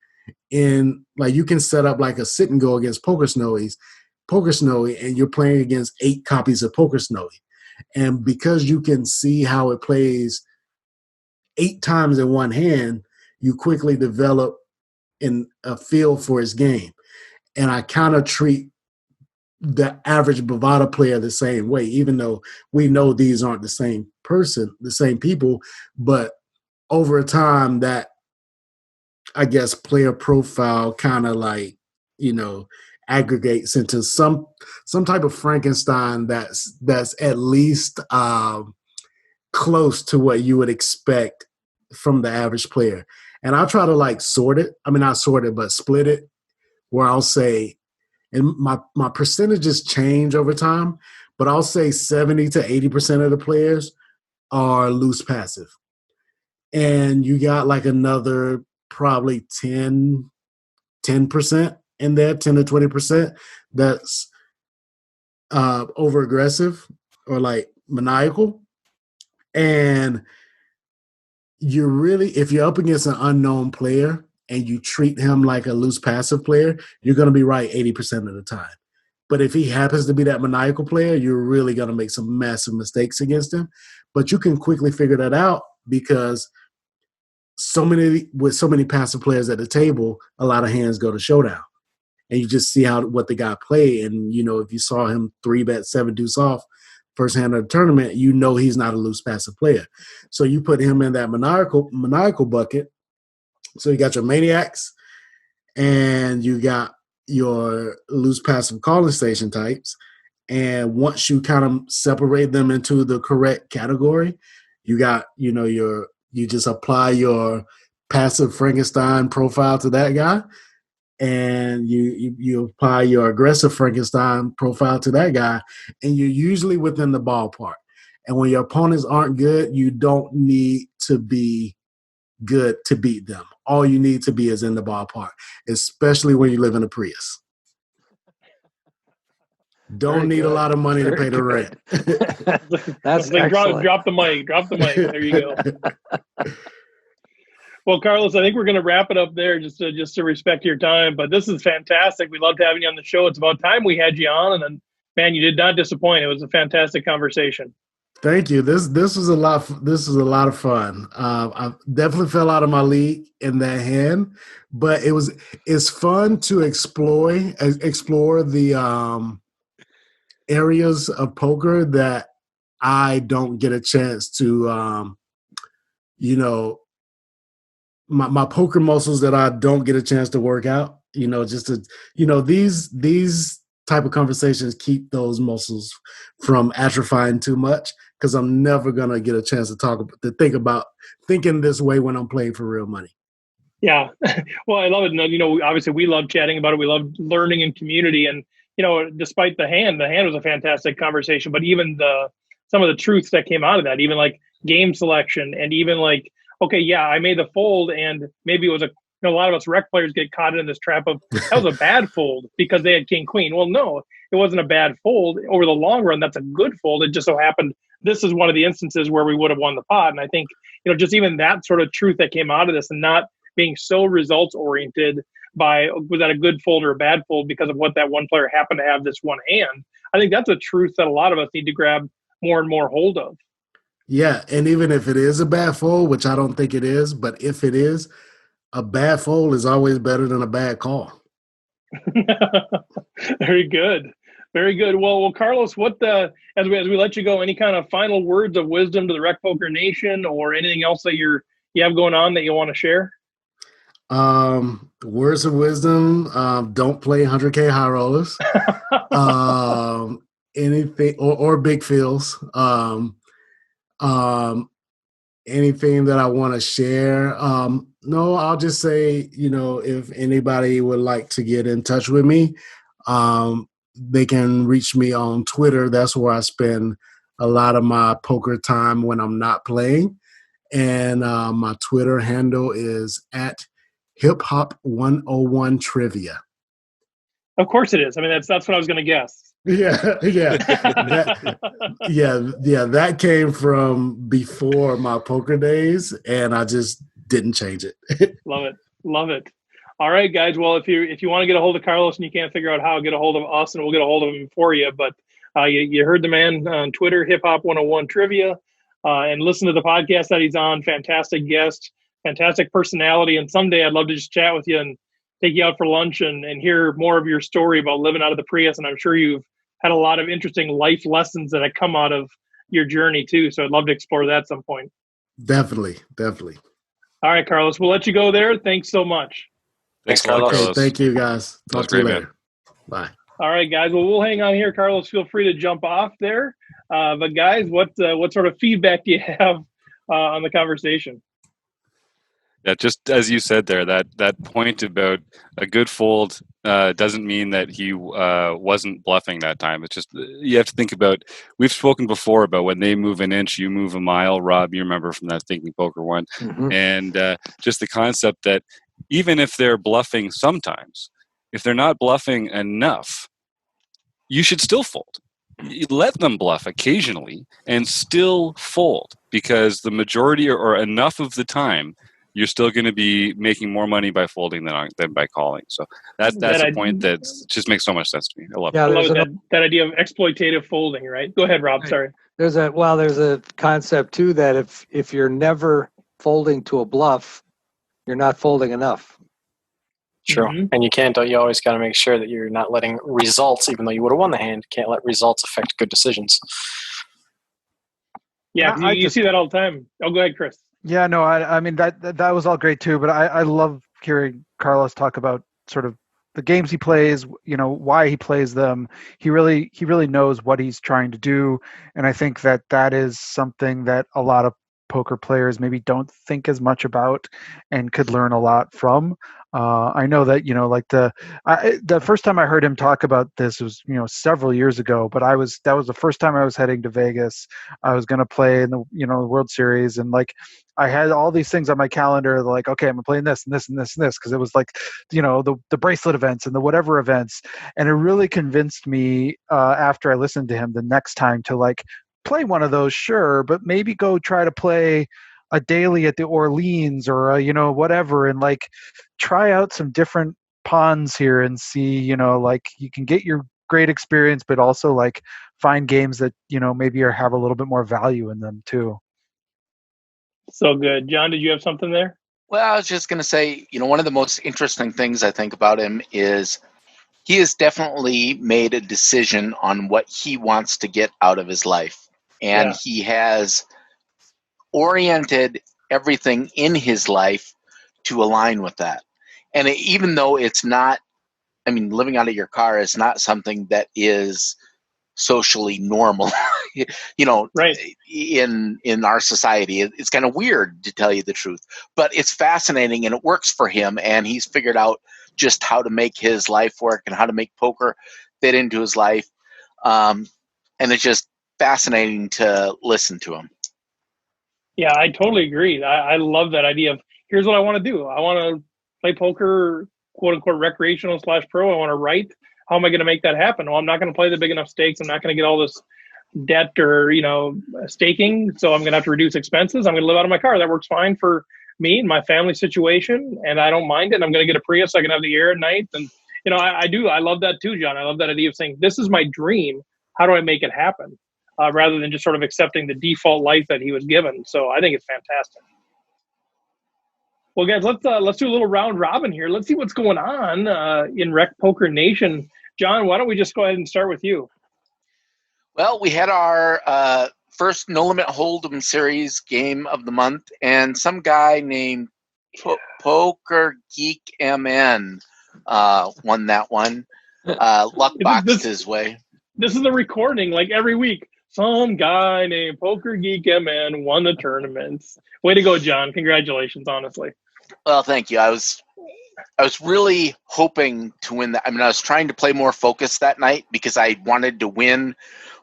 in like you can set up like a sit and go against Poker Snowy, and you're playing against 8 copies of Poker Snowy. And because you can see how it plays 8 times in one hand, you quickly develop in a feel for his game. And I kind of treat the average Bovada player the same way, even though we know these aren't the same person, the same people, but over time that, I guess, player profile kind of like, aggregates into some type of Frankenstein that's at least close to what you would expect from the average player. And I'll try to like sort it. I mean, not sort it, but split it, where I'll say, and my percentages change over time, but I'll say 70 to 80% of the players are loose passive. And you got like another probably 10% in there, 10 to 20% that's over aggressive or like maniacal. And you're really, if you're up against an unknown player and you treat him like a loose passive player, you're going to be right 80% of the time. But if he happens to be that maniacal player, you're really going to make some massive mistakes against him. But you can quickly figure that out because with so many passive players at the table, a lot of hands go to showdown. And you just see what the guy played. And, if you saw him 3-bet 7 deuce off first hand of the tournament, he's not a loose passive player. So you put him in that maniacal bucket. So you got your maniacs and you got your loose passive calling station types. And once you kind of separate them into the correct category, you got, you just apply your passive Frankenstein profile to that guy. And you apply your aggressive Frankenstein profile to that guy, and you're usually within the ballpark. And when your opponents aren't good, you don't need to be good to beat them. All you need to be is in the ballpark, especially when you live in a Prius. Don't need a lot of money to pay the rent. That's like excellent. Drop the mic. There you go. Well, Carlos, I think we're going to wrap it up there just to respect your time. But this is fantastic. We loved having you on the show. It's about time we had you on, and then, man, you did not disappoint. It was a fantastic conversation. Thank you. This was a lot. This was a lot of fun. I definitely fell out of my league in that hand, but it's fun to explore the areas of poker that I don't get a chance to, my poker muscles that I don't get a chance to work out, just to, these type of conversations keep those muscles from atrophying too much, because I'm never going to get a chance to think about thinking this way when I'm playing for real money. Yeah. Well, I love it. And, obviously we love chatting about it. We love learning in community. And, despite the hand was a fantastic conversation, but even some of the truths that came out of that, even like game selection and even like, okay, yeah, I made the fold, and maybe it was a lot of us rec players get caught in this trap of that was a bad fold because they had king queen. Well, no, it wasn't a bad fold. Over the long run, that's a good fold. It just so happened this is one of the instances where we would have won the pot. And I think, just even that sort of truth that came out of this, and not being so results oriented by was that a good fold or a bad fold because of what that one player happened to have this one hand. I think that's a truth that a lot of us need to grab more and more hold of. Yeah, and even if it is a bad fold, which I don't think it is, but if it is, a bad fold is always better than a bad call. Very good. Very good. Well, Carlos, what as we let you go, any kind of final words of wisdom to the RecPoker Nation, or anything else that you have going on that you want to share? Words of wisdom: don't play 100K high rollers. Anything or big fills. Anything that I want to share? No, I'll just say, if anybody would like to get in touch with me, they can reach me on Twitter. That's where I spend a lot of my poker time when I'm not playing. And my Twitter handle is at hiphop101 trivia. Of course it is. I mean, that's what I was going to guess. Yeah. That came from before my poker days, and I just didn't change it. Love it. All right, guys. Well, if you want to get a hold of Carlos and you can't figure out how, get a hold of us and we'll get a hold of him for you. But you heard the man on Twitter, Hip Hop 101 Trivia, and listen to the podcast that he's on. Fantastic guest, fantastic personality. And someday I'd love to just chat with you and take you out for lunch and hear more of your story about living out of the Prius. And I'm sure you've had a lot of interesting life lessons that have come out of your journey too. So I'd love to explore that at some point. Definitely. All right, Carlos, we'll let you go there. Thanks so much. Thanks a lot, Carlos. Carlos. Thank you, guys. That was Talk to you great, later. Bye. All right, guys. Well, we'll hang on here. Carlos, feel free to jump off there. But guys, what sort of feedback do you have on the conversation? Yeah, just as you said there, that point about a good fold doesn't mean that he wasn't bluffing that time. It's just you have to think about. We've spoken before about when they move an inch, you move a mile. Rob, you remember from that Thinking Poker one, and just the concept that even if they're bluffing sometimes, if they're not bluffing enough, you should still fold. You let them bluff occasionally and still fold, because the majority or enough of the time, you're still going to be making more money by folding than by calling. So that's a point that just makes so much sense to me. I love it. I love that idea of exploitative folding, right? Go ahead, Rob. Sorry. There's a concept too that if you're never folding to a bluff, you're not folding enough. True. And you always got to make sure that you're not letting results, even though you would have won the hand, can't let results affect good decisions. Yeah, you see that all the time. Oh, go ahead, Chris. Yeah, no, I mean that was all great too, but I love hearing Carlos talk about sort of the games he plays, why he plays them. He really knows what he's trying to do, and I think that is something that a lot of poker players maybe don't think as much about and could learn a lot from. I know that the first time I heard him talk about this was several years ago, but that was the first time I was heading to Vegas. I was going to play in the the World Series, and I had all these things on my calendar, like, okay, I'm playing this and this and this and this, because it was like the bracelet events and the whatever events, and it really convinced me after I listened to him the next time to play one of those, sure, but maybe go try to play a daily at the Orleans or whatever, and try out some different ponds here and see you can get your great experience, but also find games that maybe have a little bit more value in them too. So good. John, did you have something there? Well, I was just going to say, one of the most interesting things I think about him is he has definitely made a decision on what he wants to get out of his life. And he has oriented everything in his life to align with that. And even though it's not, living out of your car is not something that is socially normal, right, in our society. It's kind of weird, to tell you the truth, but it's fascinating and it works for him. And he's figured out just how to make his life work and how to make poker fit into his life. And it's just fascinating to listen to him. Yeah, I totally agree. I love that idea of, here's what I want to do. I want to play poker, quote unquote, recreational / pro. I want to write. How am I going to make that happen? Well, I'm not going to play the big enough stakes. I'm not going to get all this debt or, staking. So I'm going to have to reduce expenses. I'm going to live out of my car. That works fine for me and my family situation. And I don't mind it. And I'm going to get a Prius so I can have the air at night. And, I love that too, John. I love that idea of saying, this is my dream. How do I make it happen? Rather than just sort of accepting the default life that he was given. So I think it's fantastic. Well, guys, let's do a little round robin here. Let's see what's going on in RecPoker Nation. John, why don't we just go ahead and start with you? Well, we had our first No Limit Hold'em Series game of the month, and some guy named Poker Geek MN won that one. Luck boxed his way. This is a recording, every week. Some guy named Poker Geek MN won the tournaments. Way to go, John. Congratulations, honestly. Well, thank you. I was really hoping to win that. I was trying to play more focused that night because I wanted to win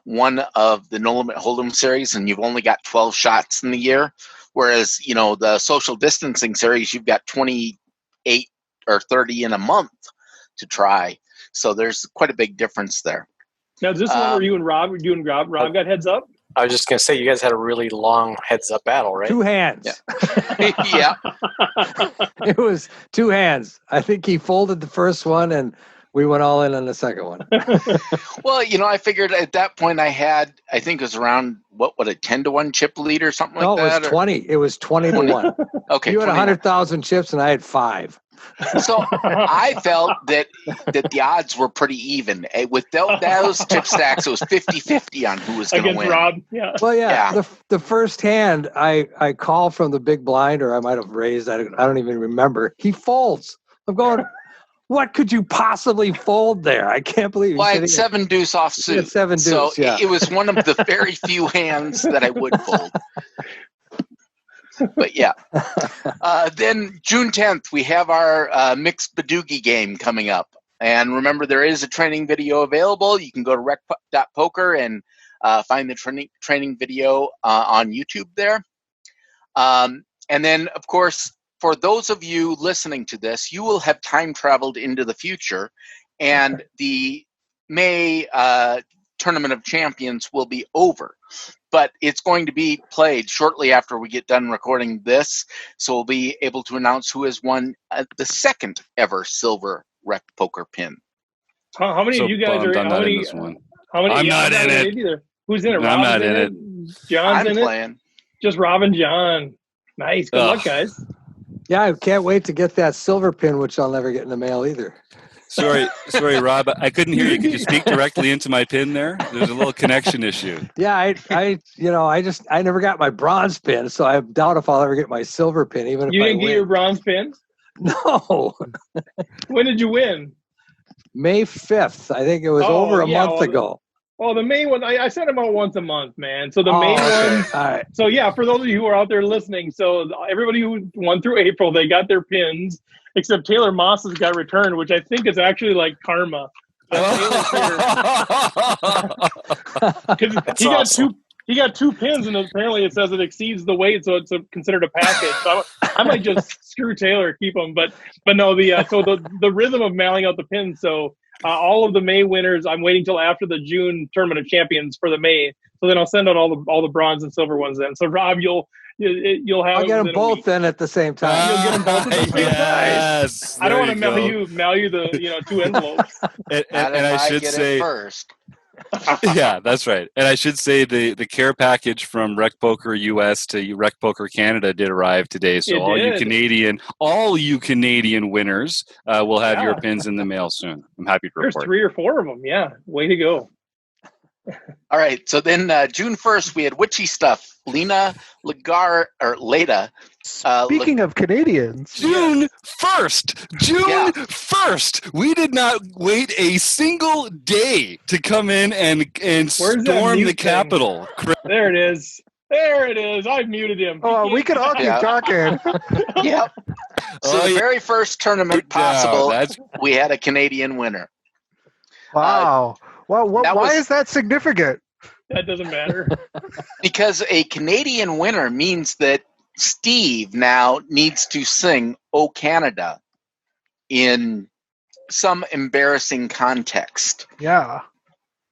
one of the No Limit Hold'em series, and you've only got 12 shots in the year. Whereas, the social distancing series, you've got 28 or 30 in a month to try. So there's quite a big difference there. Now, is this one where you and Rob got heads up? I was just going to say, you guys had a really long heads-up battle, right? 2 hands. Yeah. It was 2 hands. I think he folded the first one, and we went all in on the second one. Well, I figured at that point I think it was around, what a 10-to-1 chip lead or something like that? No, it was 20. It was 20 to 1. Okay. You had 100,000 chips, and I had 5. So I felt that the odds were pretty even. With those chip stacks, it was 50-50 on who was going to Against win. Rob, yeah. Well, yeah. Yeah. The first hand, I call from the big blind, or I might have raised. I don't even remember. He folds. I'm going, what could you possibly fold there? I can't believe. Well, I had 7 deuce off You had suit. 7 deuce, So yeah. it was one of the very few hands that I would fold. But yeah. Then June 10th, we have our mixed Badoogie game coming up. And remember, there is a training video available. You can go to rec.poker and find the training video on YouTube there. And then, of course, for those of you listening to this, you will have time traveled into the future, and the May Tournament of Champions will be over. But it's going to be played shortly after we get done recording this, so we'll be able to announce who has won the second ever silver RecPoker pin. How many of you guys are? I'm How not many? in this one. How many? I'm not in it. Either. Who's in it? No, I'm Rob's not in it. John's I'm in playing. it. Just Rob and John. Nice. Good luck, guys. Yeah, I can't wait to get that silver pin, which I'll never get in the mail either. Sorry, Rob. I couldn't hear you. Could you speak directly into my pin there? There's a little connection issue. Yeah, I never got my bronze pin, so I doubt if I'll ever get my silver pin, even if You I didn't get win. your bronze pin? No. When did you win? May 5th. I think it was Oh, over a yeah, month ago. Oh, the May one, I send them out once a month, man. So the May okay. one. All right. So yeah, for those of you who are out there listening, so everybody who won through April, they got their pins, except Taylor Moss's got returned, which I think is actually like karma. Because he got 2 pins, and apparently it says it exceeds the weight, so it's considered a package. So I might just screw Taylor, keep them. But no, so the rhythm of mailing out the pins. So all of the May winners, I'm waiting till after the June Tournament of Champions for the May. So then I'll send out all the bronze and silver ones then. So Rob, you'll have. I'll get them both then at the same time. You'll get them both at the same time. Yes. I don't want to mail you the 2 envelopes. and I should get say it first. Yeah, that's right. And I should say the care package from RecPoker US to RecPoker Canada did arrive today. So all you Canadian winners will have your pins in the mail soon. I'm happy to report. There's 3 or 4 of them. Yeah, way to go. All right. So then June 1st, we had Witchy Stuff. Leda. Speaking of Canadians. June 1st. We did not wait a single day to come in and storm the Capitol. There it is. I've muted him. Oh, we could all keep talking. Yep. So the very first tournament possible, we had a Canadian winner. Wow. Why is that significant? That doesn't matter. Because a Canadian winner means that Steve now needs to sing "O Canada" in some embarrassing context. Yeah.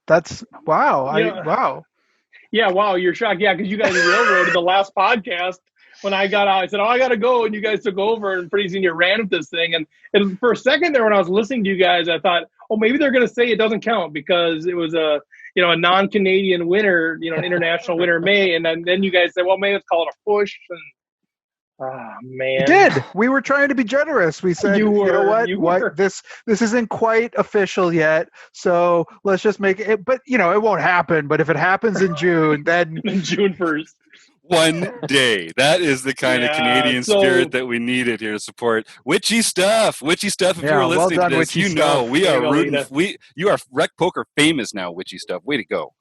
That's wow. Wow. Yeah, wow, you're shocked. Yeah, because you guys railroaded the last podcast when I got out. I said, I got to go, and you guys took over, and pretty soon you ran with this thing. And for a second there when I was listening to you guys, I thought, maybe they're going to say it doesn't count because it was a non-Canadian winner, an international winner May. And then you guys said, well, maybe let's call it a push. And, man. We did. We were trying to be generous. We said, you know what? This isn't quite official yet, so let's just make it. But, it won't happen. But if it happens in June, then... June 1st. One day. That is the kind of Canadian spirit that we needed here to support Witchy Stuff. Witchy Stuff, if you're listening to this, we are rooting. You are RecPoker famous now, Witchy Stuff. Way to go.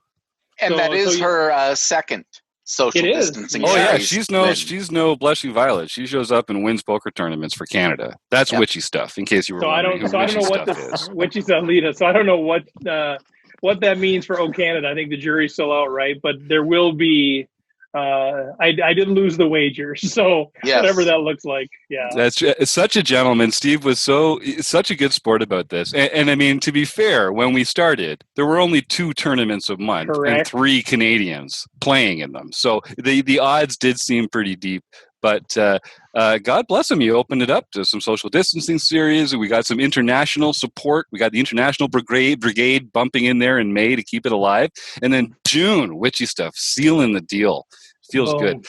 And that is her second social distancing. Oh yeah, she's no blushing violet. She shows up and wins poker tournaments for Canada. That's Witchy Stuff, in case you were wondering who Witchy Stuff is. Witchy Stuff Leda. So I don't know what that means for O Canada. I think the jury's still out, right? But there will be I did lose the wager, so Yes. whatever that looks like, yeah. That's such a gentleman. Steve was such a good sport about this. And I mean, to be fair, when we started, there were only 2 tournaments a month and Correct. 3 Canadians playing in them. So the odds did seem pretty deep. But God bless him, you opened it up to some social distancing series. We got some international support. We got the International Brigade bumping in there in May to keep it alive. And then June, witchy stuff, sealing the deal. Feels good.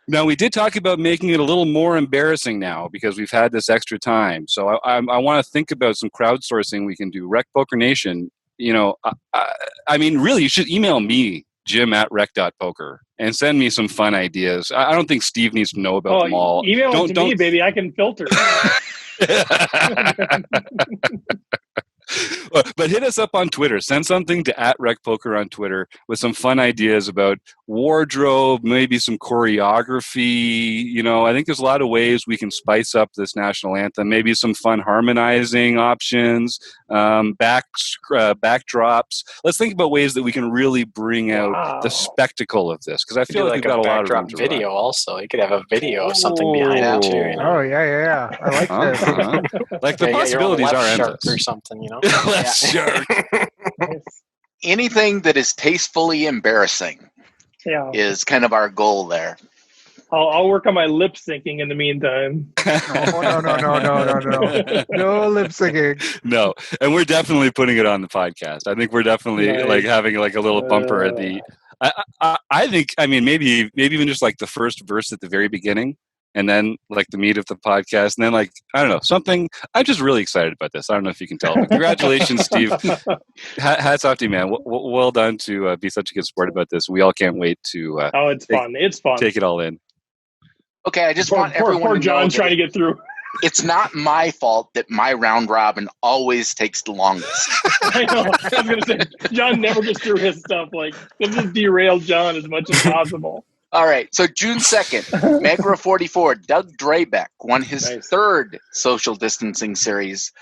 Now, we did talk about making it a little more embarrassing now because we've had this extra time. So I want to think about some crowdsourcing we can do. RecPoker Nation, I mean, really, you should email me, Jim@rec.poker, and send me some fun ideas. I don't think Steve needs to know about them all. Email it to me, baby. I can filter. But hit us up on Twitter. Send something to @RecPoker on Twitter with some fun ideas about wardrobe, maybe some choreography. I think there's a lot of ways we can spice up this national anthem. Maybe some fun harmonizing options, backdrops. Let's think about ways that we can really bring out the spectacle of this, because I feel like we've got a lot of room to video. run. Also, you could have a video of something behind it too. Oh yeah. I like this. Like the possibilities are shark endless. or something, Left shark. Anything that is tastefully embarrassing is kind of our goal there. I'll work on my lip syncing in the meantime. No. No lip syncing. No, and we're definitely putting it on the podcast. I think we're definitely like having like a little bumper at the. I think, I mean, maybe even just like the first verse at the very beginning, and then like the meat of the podcast, and then like, I don't know, something. I'm just really excited about this. I don't know if you can tell. But congratulations, Steve. Hats off to you, man. Well done to be such a good sport about this. We all can't wait to. It's fun. It's fun. Take it all in. Okay, I just want everyone poor to know John trying to get through. It's not my fault that my round robin always takes the longest. I know. I was going to say, John never gets through his stuff. Like, let's just derail John as much as possible. All right, so June 2nd, Megra 44, Doug Drabeck won his third social distancing series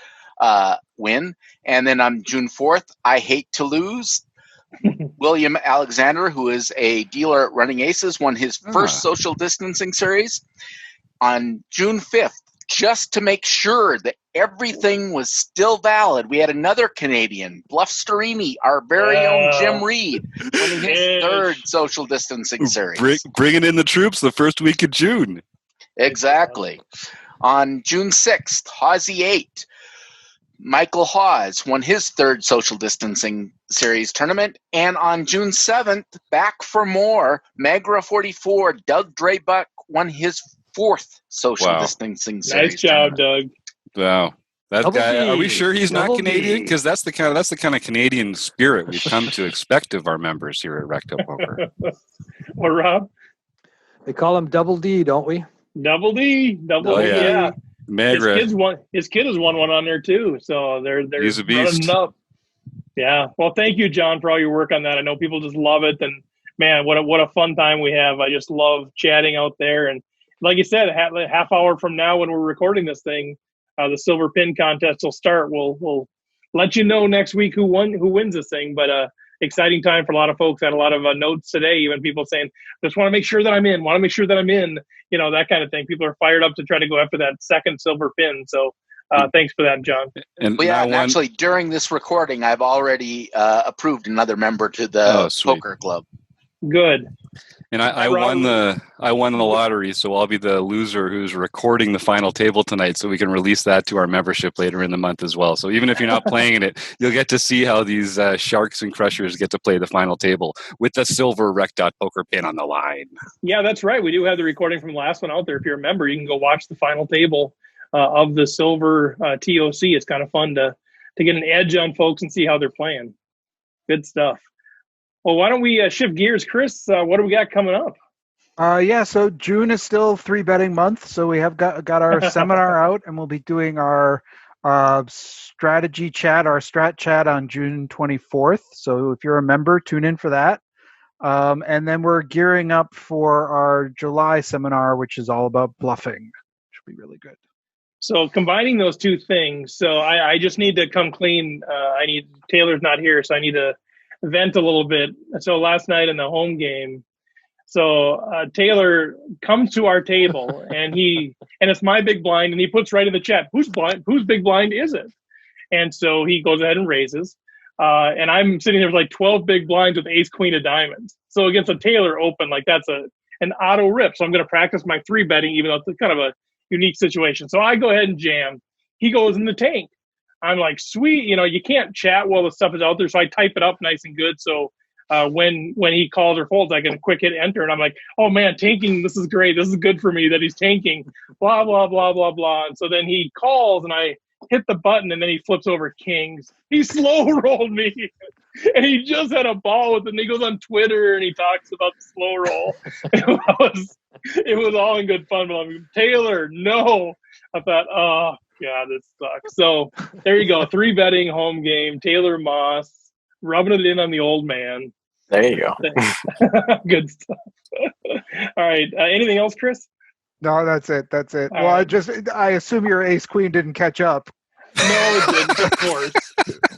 win. And then on June 4th, I Hate to Lose, William Alexander, who is a dealer at Running Aces, won his first social distancing series. On June 5th, just to make sure that everything was still valid, we had another Canadian, Bluff Sterini, our very own Jim Reed, winning his third social distancing series. Bringing in the troops the first week of June. Exactly. On June 6th, Hawsey 8, Michael Hawes won his third social distancing series tournament. And on June 7th, back for more, Megra 44, Doug Drabeck won his fourth social distancing series. Nice job, tournament. Doug. Wow. That Double guy, D. are we sure he's not Double Canadian? D. Because that's the kind of Canadian spirit we've come to expect of our members here at RecPoker. What, Rob? They call him Double D, don't we? Double D. Oh, yeah. Megra. His kid has won one on there too, so they're He's a beast. running up. Yeah. Well, thank you, John, for all your work on that. I know people just love it, and man, what a fun time we have. I just love chatting out there, and like you said, a half hour from now when we're recording this thing, the silver pin contest will start. We'll let you know next week who wins this thing. But exciting time for a lot of folks. I had a lot of notes today, even people saying, just want to make sure that I'm in, that kind of thing. People are fired up to try to go after that second silver pin. So thanks for that, John. And actually, during this recording, I've already approved another member to the poker club. Good. And I won the lottery, so I'll be the loser who's recording the final table tonight, so we can release that to our membership later in the month as well. So even if you're not playing in it, you'll get to see how these sharks and crushers get to play the final table with the silver rec.poker pin on the line. Yeah, that's right. We do have the recording from the last one out there. If you're a member, you can go watch the final table of the silver TOC. It's kind of fun to get an edge on folks and see how they're playing. Good stuff. Well, why don't we shift gears, Chris? What do we got coming up? So June is still 3-betting month, so we have got our seminar out, and we'll be doing our strategy chat, our strat chat on June 24th. So if you're a member, tune in for that. And then we're gearing up for our July seminar, which is all about bluffing. Should be really good. So combining those two things, so I just need to come clean. Taylor's not here, so I need to vent a little bit. So last night in the home game, So Taylor comes to our table, and it's my big blind, and he puts right in the chat, whose big blind is it? And so he goes ahead and raises. And I'm sitting there with like 12 big blinds with ace queen of diamonds. So against a Taylor open, like that's an auto rip. So I'm going to practice my 3 betting, even though it's kind of a unique situation. So I go ahead and jam. He goes in the tank. I'm like, sweet, you can't chat while the stuff is out there. So I type it up nice and good. So when he calls or folds, I can quick hit enter. And I'm like, oh man, tanking, this is great. This is good for me that he's tanking, blah, blah, blah, blah, blah. And so then he calls and I hit the button, and then he flips over kings. He slow rolled me. And he just had a ball with it. And he goes on Twitter and he talks about the slow roll. It was all in good fun. But I'm like, Taylor, no. I thought, oh, God, this sucks. So there you go. 3 betting home game. Taylor Moss rubbing it in on the old man. There you go. Good stuff. All right. Anything else, Chris? No, that's it. All Well, right. I assume your ace queen didn't catch up. No, it didn't, of course.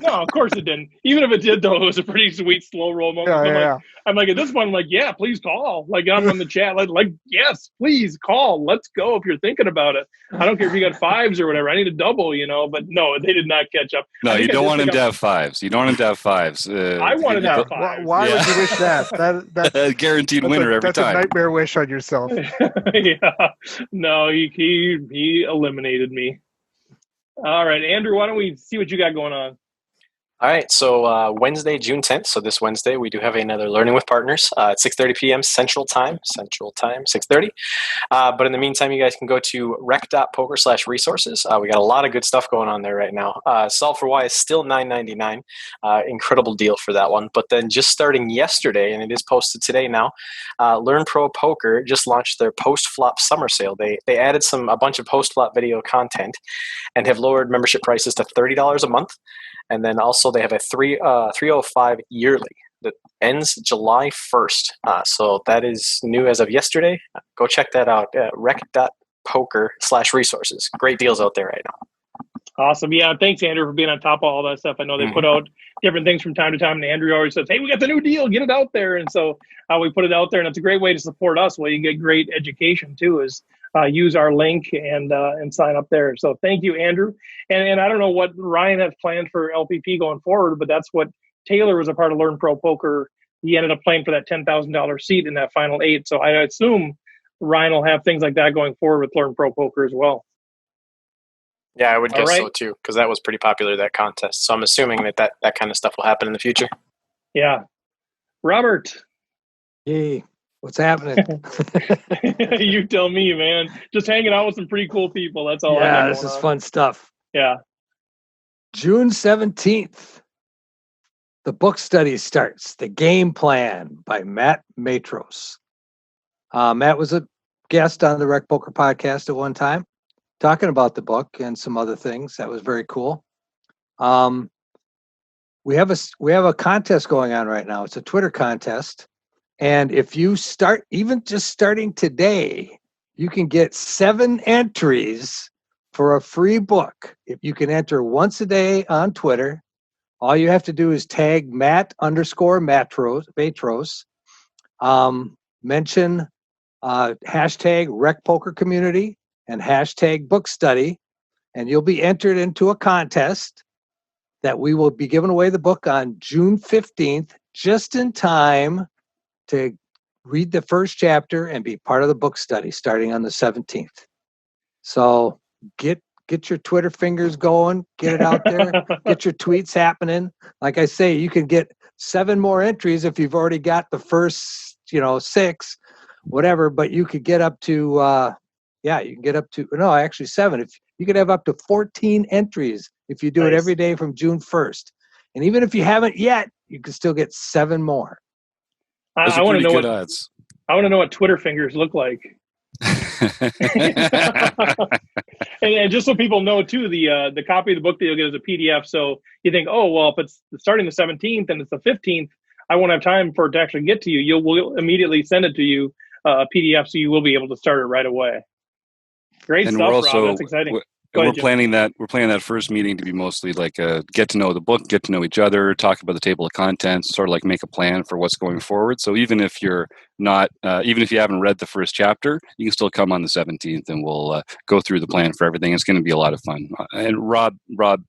No, of course it didn't. Even if it did, though, it was a pretty sweet slow roll moment. I'm like, at this point, I'm like, yeah, please call. Like, I'm on the chat. Like, yes, please call. Let's go if you're thinking about it. I don't care if you got 5s or whatever. I need a double, But no, they did not catch up. No, you don't want him to have 5s. You don't want him to have 5s. I wanted to have 5s. Why would you wish that? That's guaranteed winner every that's time. That's a nightmare wish on yourself. Yeah. No, he eliminated me. All right, Andrew, why don't we see what you got going on? All right, so Wednesday, June 10th, so this Wednesday, we do have another Learning with Partners at 6:30 p.m. Central Time, 6:30. But in the meantime, you guys can go to rec.poker/resources. We got a lot of good stuff going on there right now. Solve for Y is still $9.99. Incredible deal for that one. But then just starting yesterday, and it is posted today now, Learn Pro Poker just launched their post-flop summer sale. They added a bunch of post-flop video content and have lowered membership prices to $30 a month. And then also they have a 305 yearly that ends July 1st. So that is new as of yesterday. Go check that out at rec.poker/resources. Great deals out there right now. Awesome. Yeah, thanks, Andrew, for being on top of all that stuff. I know they put out different things from time to time, and Andrew always says, hey, we got the new deal. Get it out there. And so we put it out there, and it's a great way to support us where you get great education, too, is use our link and sign up there. So thank you, Andrew. And I don't know what Ryan has planned for LPP going forward, but that's what Taylor was a part of Learn Pro Poker. He ended up playing for that $10,000 seat in that final 8. So I assume Ryan will have things like that going forward with Learn Pro Poker as well. Yeah, I would guess so too, because that was pretty popular, that contest. So I'm assuming that kind of stuff will happen in the future. Yeah. Robert. Hey, what's happening? You tell me, man. Just hanging out with some pretty cool people. That's all. Yeah, this is fun stuff. Yeah. June 17th, the book study starts. The Game Plan by Matt Matros. Matt was a guest on the RecPoker podcast at one time, talking about the book and some other things. That was very cool. We have a contest going on right now. It's a Twitter contest. And if you start, even just starting today, you can get 7 entries for a free book. If you can enter once a day on Twitter, all you have to do is tag Matt_Matros, mention hashtag RecPoker community and hashtag book study, and you'll be entered into a contest that we will be giving away the book on June 15th, just in time to read the first chapter and be part of the book study starting on the 17th. So get your Twitter fingers going, get it out there, get your tweets happening. Like I say, you can get 7 more entries if you've already got the first, 6, whatever, but you could get up to, actually 7. If you could have up to 14 entries if you do it every day from June 1st. And even if you haven't yet, you can still get 7 more. Those are pretty good odds. I want to know what Twitter fingers look like. and just so people know too, the copy of the book that you'll get is a PDF. So you think, oh well, if it's starting the 17th and it's the 15th, I won't have time for it to actually get to you. We'll immediately send it to you a PDF, so you will be able to start it right away. Great stuff, Rob. That's exciting. we're planning that first meeting to be mostly like a get to know the book, get to know each other, talk about the table of contents, sort of like make a plan for what's going forward. So even if you're not, even if you haven't read the first chapter, you can still come on the 17th, and we'll go through the plan for everything. It's going to be a lot of fun. And Rob,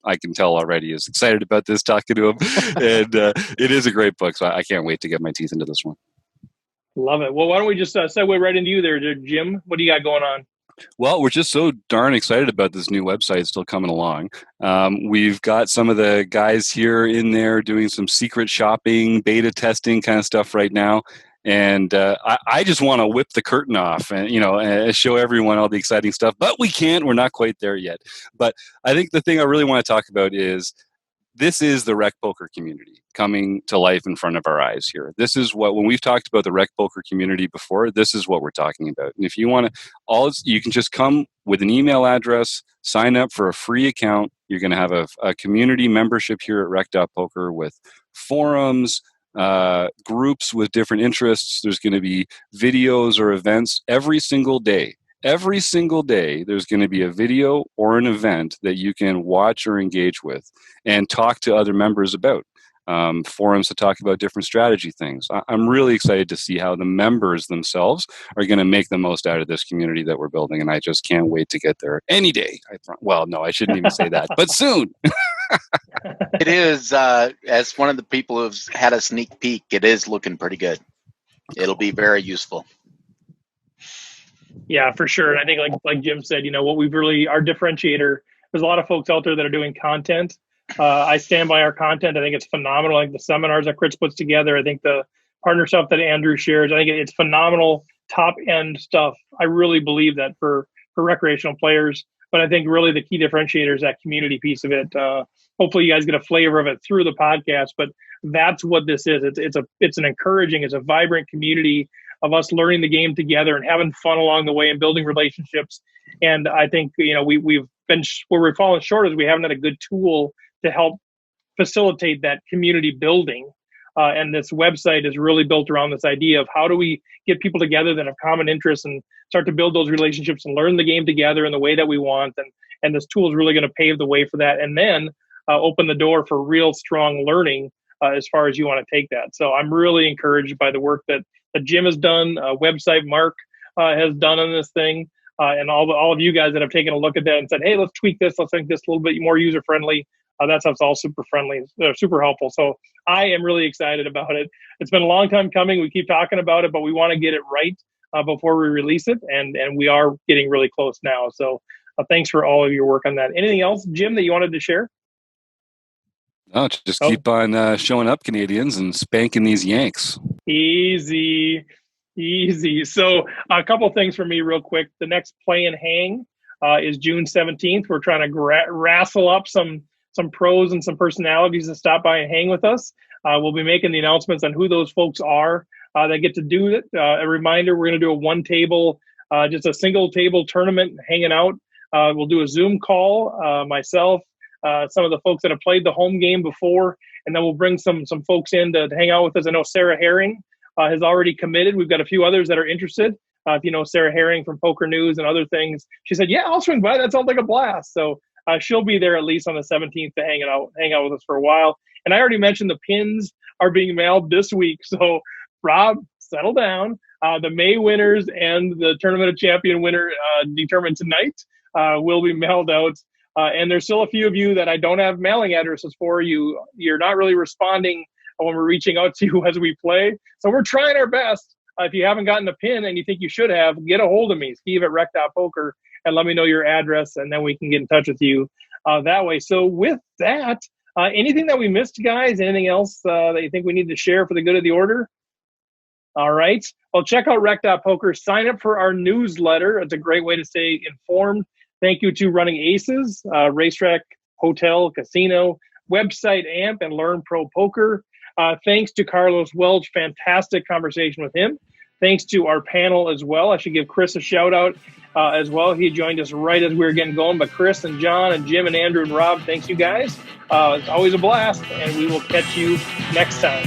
I can tell already is excited about this, talking to him, and it is a great book. So I can't wait to get my teeth into this one. Love it. Well, why don't we just segue right into you there, Jim? What do you got going on? Well, we're just so darn excited about this new website still coming along. We've got some of the guys here in there doing some secret shopping, beta testing kind of stuff right now. And I just want to whip the curtain off and, and show everyone all the exciting stuff. But we can't. We're not quite there yet. But I think the thing I really want to talk about is this is the RecPoker community coming to life in front of our eyes here. This is when we've talked about the RecPoker community before, this is what we're talking about. And if you want to, you can just come with an email address, sign up for a free account. You're going to have a community membership here at rec.poker with forums, groups with different interests. There's going to be videos or events every single day. Every single day, there's going to be a video or an event that you can watch or engage with and talk to other members about. Forums to talk about different strategy things. I'm really excited to see how the members themselves are going to make the most out of this community that we're building, and I just can't wait to get there any day. Well, no, I shouldn't even say that, but soon. It is, as one of the people who's had a sneak peek, it is looking pretty good. It'll be very useful. Yeah, for sure. And I think like Jim said, what we've really, our differentiator, there's a lot of folks out there that are doing content. I stand by our content. I think it's phenomenal. Like the seminars that Chris puts together, I think the partner stuff that Andrew shares, I think it's phenomenal, top end stuff. I really believe that for recreational players. But I think really the key differentiator is that community piece of it. Hopefully you guys get a flavor of it through the podcast, but that's what this is. It's a vibrant community of us learning the game together and having fun along the way and building relationships. And I think, we've been, where we're falling short is we haven't had a good tool to help facilitate that community building. And this website is really built around this idea of how do we get people together that have common interests and start to build those relationships and learn the game together in the way that we want. And this tool is really going to pave the way for that. And then open the door for real strong learning as far as you want to take that. So I'm really encouraged by the work that Jim has done, website Mark has done on this thing, and all of you guys that have taken a look at that and said, hey, let's tweak this, let's make this a little bit more user-friendly. That stuff's all super friendly, super helpful. So I am really excited about it. It's been a long time coming. We keep talking about it, but we want to get it right before we release it, and we are getting really close now. So thanks for all of your work on that. Anything else, Jim, that you wanted to share? No, just keep on showing up, Canadians, and spanking these Yanks. Easy. So a couple things for me real quick. The next Play and Hang is June 17th. We're trying to wrestle up some pros and some personalities to stop by and hang with us. We'll be making the announcements on who those folks are that get to do it. A reminder, we're going to do a one table, just a single table tournament, hanging out. We'll do a Zoom call, myself, some of the folks that have played the home game before, and then we'll bring some folks in to hang out with us. I know Sarah Herring has already committed. We've got a few others that are interested. If you know Sarah Herring from Poker News and other things, she said, yeah, I'll swing by. That sounds like a blast. So she'll be there at least on the 17th to hang out with us for a while. And I already mentioned the pins are being mailed this week. So Rob, settle down. The May winners and the Tournament of Champion winner determined tonight will be mailed out. And there's still a few of you that I don't have mailing addresses for. You're not really responding when we're reaching out to you as we play. So we're trying our best. If you haven't gotten a pin and you think you should have, get a hold of me, Steve at rec.poker, and let me know your address, and then we can get in touch with you that way. So with that, anything that we missed, guys? Anything else that you think we need to share for the good of the order? All right. Well, check out rec.poker. Sign up for our newsletter. It's a great way to stay informed. Thank you to Running Aces, Racetrack, Hotel, Casino, Website AMP, and Learn Pro Poker. Thanks to Carlos Welch. Fantastic conversation with him. Thanks to our panel as well. I should give Chris a shout out as well. He joined us right as we were getting going. But Chris and John and Jim and Andrew and Rob, thanks you guys. It's always a blast, and we will catch you next time.